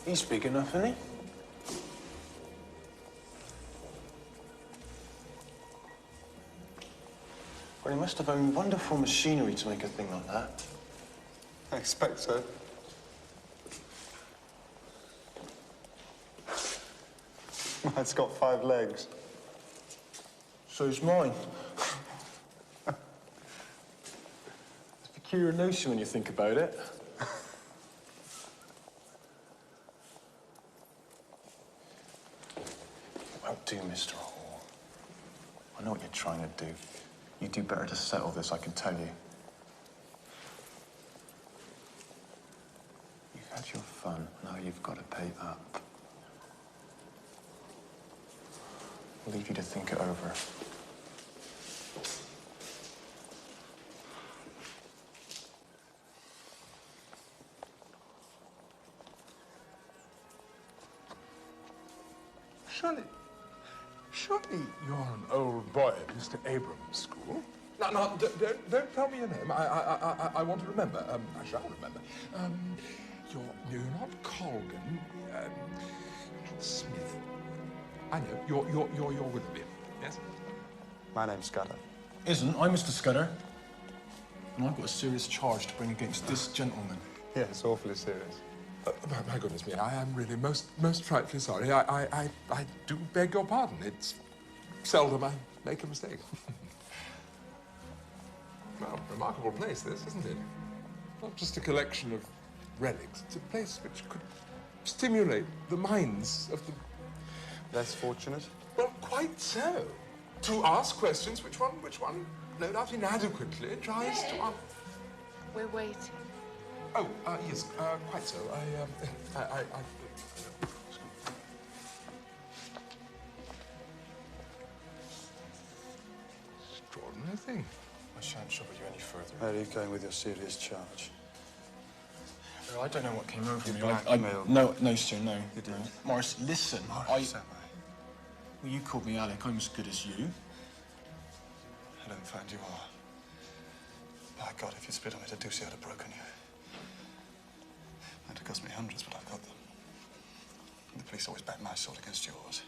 He's big enough, isn't he? Well, he must have owned wonderful machinery to make a thing like that. I expect so. It's got 5 legs. So's mine. It's a peculiar notion when you think about it. Well, do, Mr. Hall. I know what you're trying to do. You do better to settle this, I can tell you. You've had your fun, now you've got to pay up. I'll leave you to think it over. Surely you're an old boy at Mr. Abrams' school. No, don't tell me your name. I want to remember. I shall remember. You're not Colgan. You're not Smith. I know. You're Willoughby. Yes. My name's Scudder. Isn't. I'm Mr. Scudder. And I've got a serious charge to bring against this gentleman. Yeah, it's awfully serious. My goodness me, I am really most frightfully sorry. I do beg your pardon. It's seldom I make a mistake. Well, remarkable place, this, isn't it? Not just a collection of relics. It's a place which could stimulate the minds of the... Less fortunate? Well, quite so. To ask questions which one, no doubt inadequately, tries to answer. We're waiting. Oh, yes, quite so. Extraordinary thing. I shan't trouble you any further. Where are you going with your serious charge? Well, I don't know what came over me. Blackmailed. No, sir, no. You did. No. Maurice, listen. Maurice, am I? Well, you called me Alec. I'm as good as you. I don't find you are. By God, if you spit on it, I do see I'd have broken you. That'd have cost me hundreds, but I've got them. The police always back my sword against yours.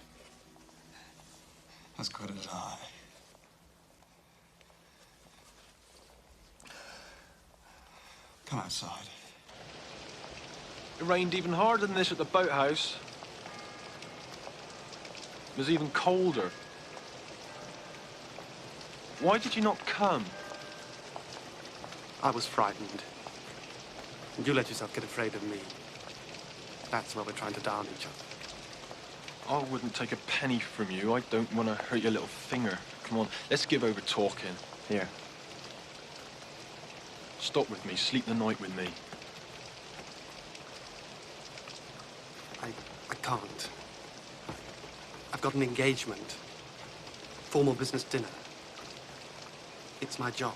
As good as I. Come outside. It rained even harder than this at the boathouse. It was even colder. Why did you not come? I was frightened. And you let yourself get afraid of me. That's why we're trying to down each other. I wouldn't take a penny from you. I don't want to hurt your little finger. Come on, let's give over talking. Here. Stop with me. Sleep the night with me. I can't. I've got an engagement. Formal business dinner. It's my job.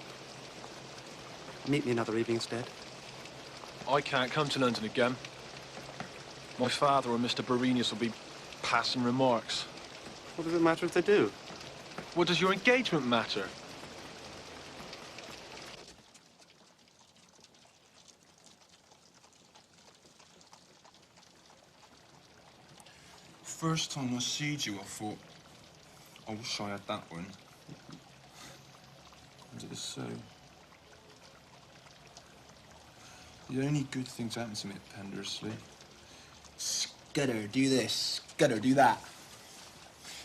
Meet me another evening instead. I can't come to London again. My father or Mr. Berenius will be passing remarks. What does it matter if they do? What does your engagement matter? First time I seed you, I thought, I wish I had that one. And it was so. The only good things happen to me at Pendersley. Scudder, do this. Scudder, do that.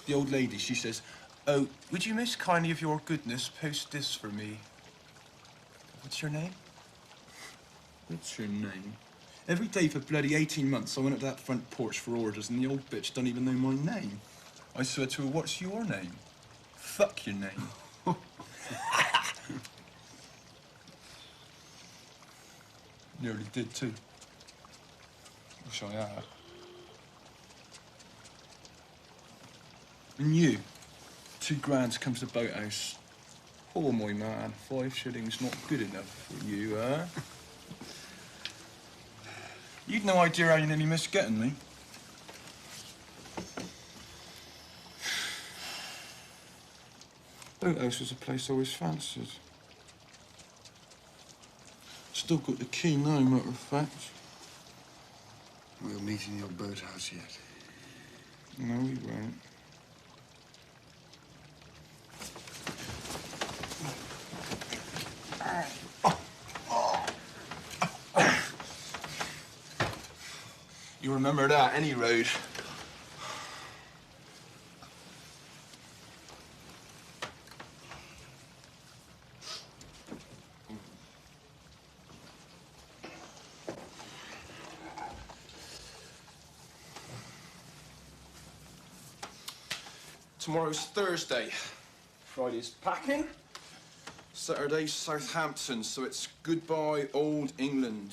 The old lady, she says, oh, would you most kindly of your goodness post this for me? What's your name? What's your name? Every day for bloody 18 months, I went up to that front porch for orders, and the old bitch don't even know my name. I said to her, what's your name? Fuck your name. Nearly did, too. Wish I had. And you? 2 grand to come to the boathouse. Oh, my man, 5 shillings not good enough for you, huh? You'd no idea how you nearly missed getting me. Boathouse was a place I always fancied. Still got the key now, matter of fact. We'll meet in your boathouse yet. No, we won't. You remember that, any road. Tomorrow's Thursday. Friday's packing. Saturday's Southampton, so it's goodbye, old England.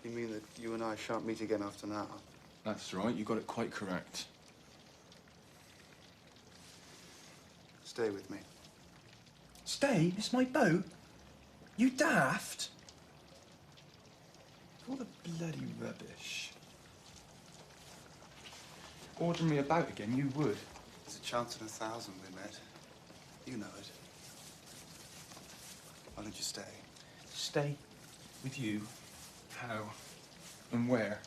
You mean that you and I shan't meet again after now? That's right, you got it quite correct. Stay with me. Stay? It's my boat? You daft? All the bloody rubbish. Ordering me about again, you would. There's a chance in 1,000 we met. You know it. Why don't you stay? Stay with you? How? And where?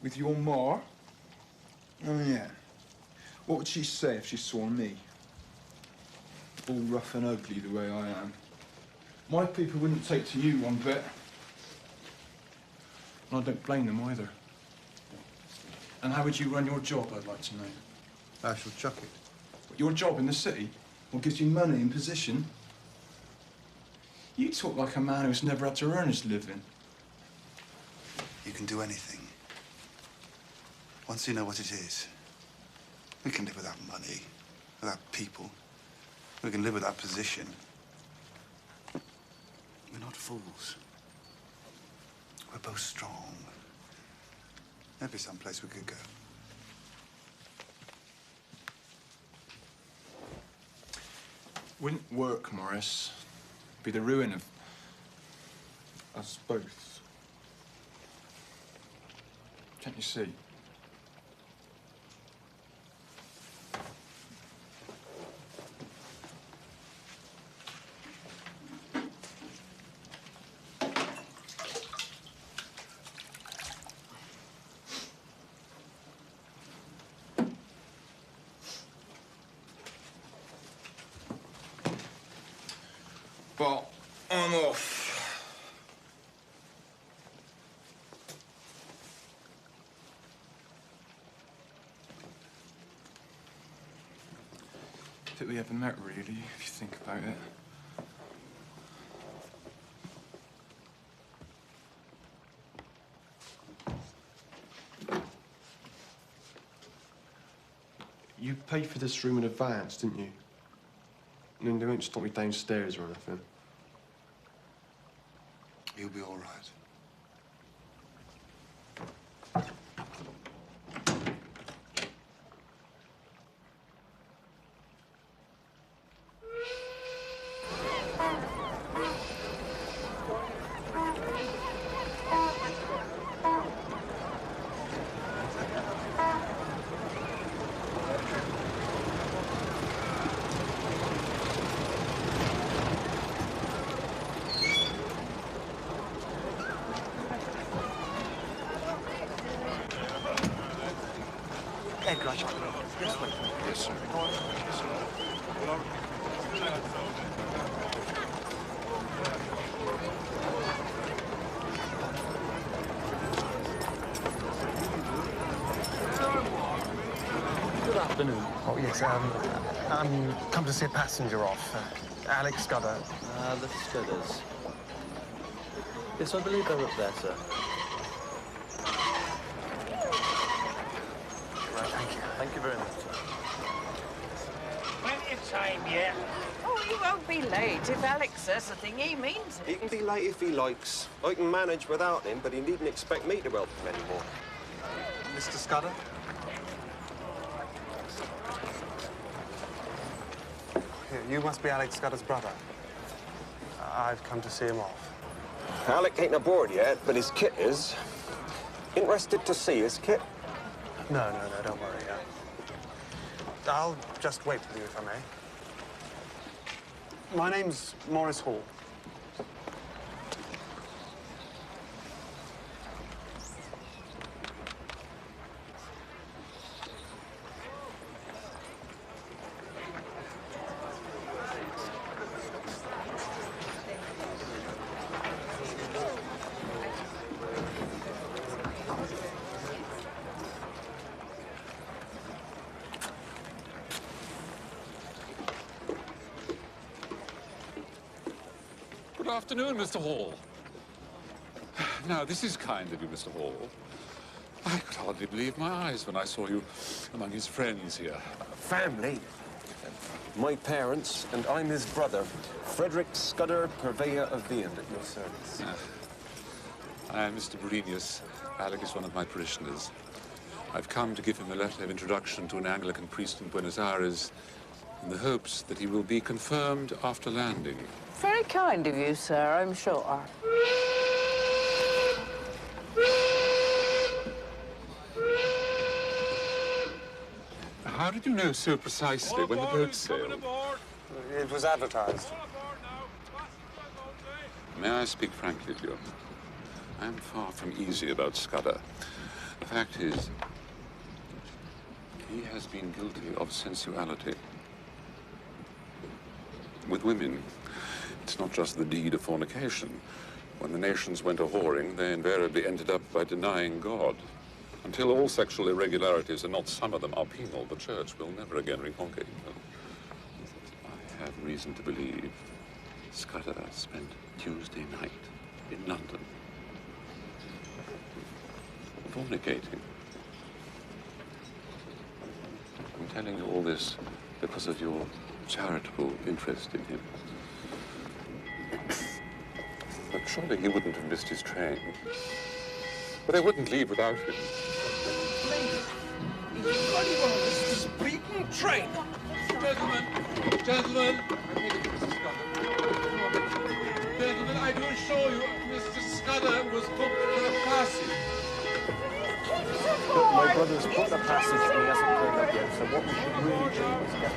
With your ma? Oh, yeah. What would she say if she saw me? All rough and ugly the way I am. My people wouldn't take to you one bit. And I don't blame them either. And how would you run your job, I'd like to know? I shall chuck it. Your job in the city? What gives you money and position? You talk like a man who's never had to earn his living. You can do anything. Once you know what it is, we can live without money, without people. We can live without position. We're not fools. We're both strong. There'd be some place we could go. Wouldn't work, Maurice. Be the ruin of us both. Can't you see? Well, I'm off. That we ever met, really, if you think about it. You paid for this room in advance, didn't you? And then they won't stop me downstairs or anything. You'll be all right. Yes, sir. Good afternoon. Oh, yes, Come to see a passenger off. Alex Scudder. The Scudders. Yes, I believe they're up there, sir. Right, thank you. Thank you very much, sir. Plenty of time yet. Oh, he won't be late. If Alex says the thing, he means it. He can be late if he likes. I can manage without him, but he needn't expect me to help him anymore. Mr. Scudder? Here, you must be Alex Scudder's brother. I've come to see him off. Alec ain't aboard yet, but his kit is. Interested to see his kit? No, don't worry. I'll just wait with you, if I may. My name's Maurice Hall. Good afternoon, Mr. Hall. Now, this is kind of you, Mr. Hall. I could hardly believe my eyes when I saw you among his friends here. Family? My parents, and I'm his brother, Frederick Scudder, purveyor of viand at your service. I am Mr. Berenius. Alec is one of my parishioners. I've come to give him a letter of introduction to an Anglican priest in Buenos Aires in the hopes that he will be confirmed after landing. Very kind of you, sir, I'm sure. How did you know so precisely when the boat sailed? It was advertised. May I speak frankly to you? I am far from easy about Scudder. The fact is, he has been guilty of sensuality. With women, it's not just the deed of fornication. When the nations went a-whoring, they invariably ended up by denying God. Until all sexual irregularities, and not some of them, are penal, the church will never again reconquer England. I have reason to believe Scudder spent Tuesday night in London fornicating. I'm telling you all this because of your charitable interest in him. But surely he wouldn't have missed his train. But they wouldn't leave without him. Bloody well, this is a beaten train. Gentlemen, gentlemen, I do assure you, Mr. Scudder was booked for a passage. Look, my brother's booked a passage and he hasn't turned up yet, so what we should really do is get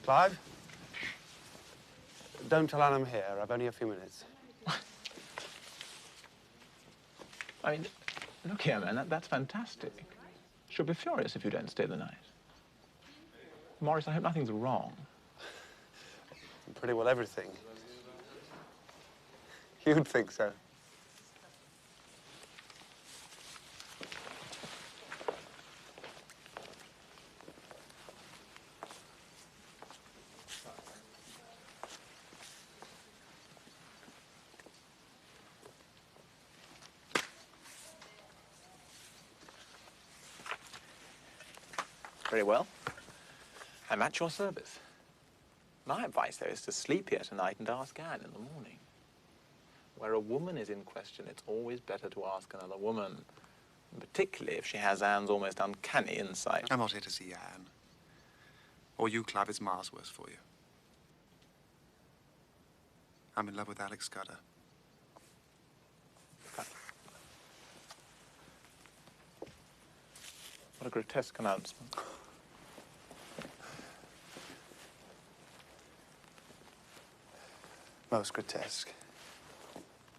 Clive? Don't tell Anne I'm here. I've only a few minutes. I mean, look here, man, that's fantastic. She'll be furious if you don't stay the night. Maurice, I hope nothing's wrong. Pretty well everything. You'd think so. Very well. I'm at your service. My advice, though, is to sleep here tonight and ask Anne in the morning. Where a woman is in question, it's always better to ask another woman, particularly if she has Anne's almost uncanny insight. I'm not here to see Anne. Or you, Clive. It's miles worse for you. I'm in love with Alex Scudder. What a grotesque announcement. Most grotesque.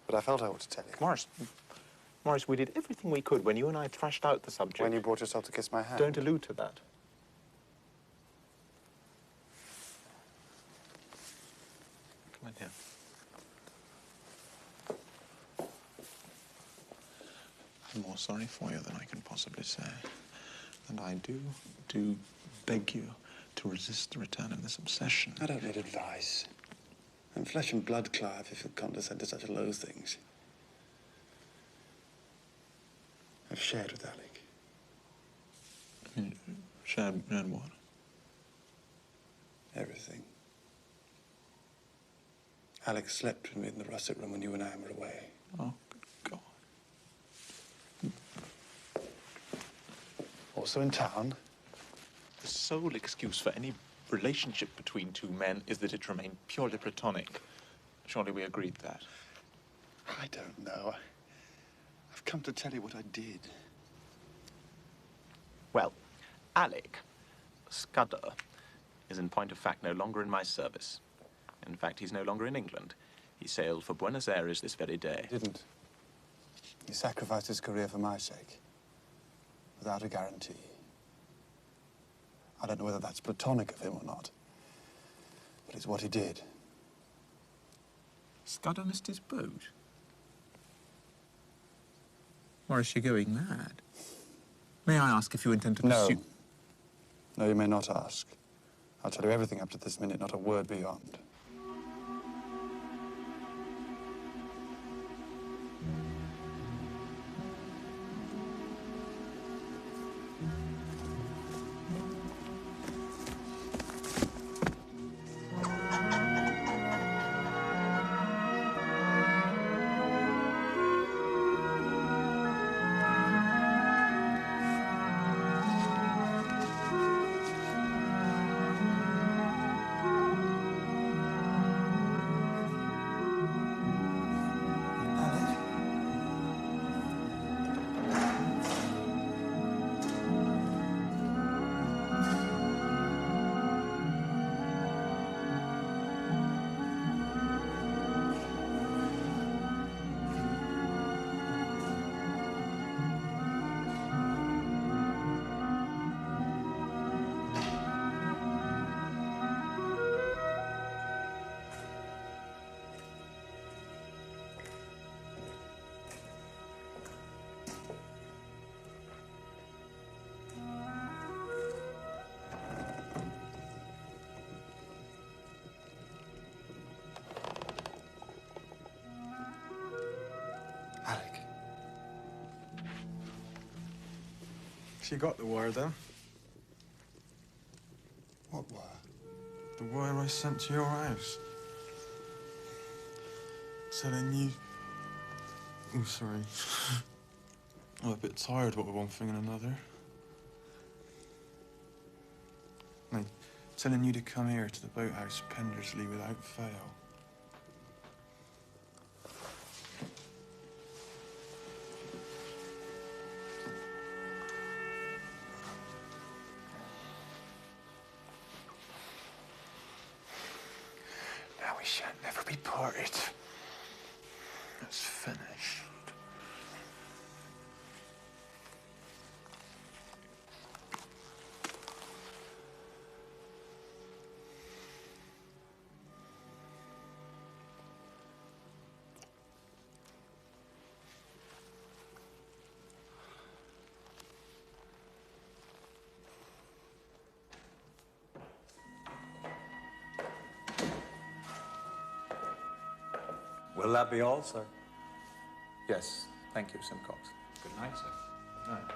But I felt I ought to tell you. Maurice, we did everything we could when you and I thrashed out the subject. When you brought yourself to kiss my hand. Don't allude to that. Come in here. I'm more sorry for you than I can possibly say. And I do beg you to resist the return of this obsession. I don't need advice. I'm flesh and blood, Clive, if you'll condescend to such low things. I've shared with Alec. Shared what? Everything. Alex slept with me in the russet room when you and Anne were away. Oh, good God. Also in town. The sole excuse for any relationship between two men is that it remained purely platonic. Surely we agreed that. I don't know. I've come to tell you what I did. Well, Alec Scudder is in point of fact no longer in my service. In fact, he's no longer in England. He sailed for Buenos Aires this very day. He didn't. He sacrificed his career for my sake. Without a guarantee. I don't know whether that's platonic of him or not. But it's what he did. Scudder missed his boat? Maurice, you're going mad. May I ask if you intend to pursue... No, you may not ask. I'll tell you everything up to this minute, not a word beyond. Alec. She got the wire then? What wire? The wire I sent to your house. Telling you... Oh, sorry. I'm a bit tired, what with one thing and another. Like, telling you to come here to the boathouse Pendersley without fail. Now we shan't never be parted. It's finished. Will that be all, sir? Yes, thank you, Simcox. Good night, sir. Good night.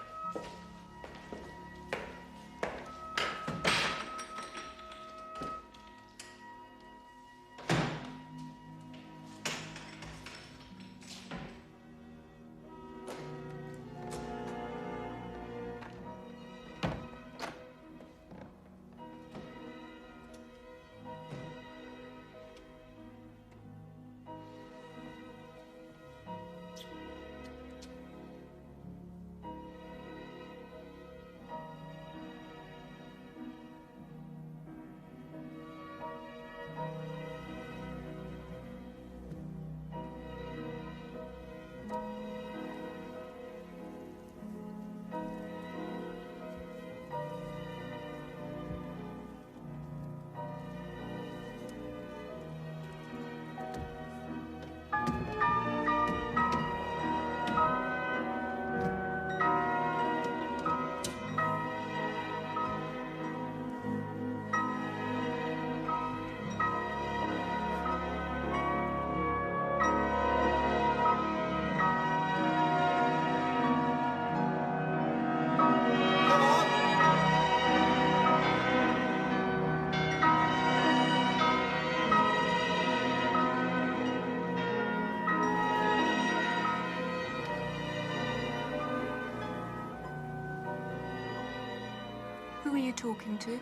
Who are you talking to?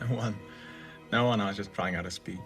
No one. No one. I was just trying out a speech.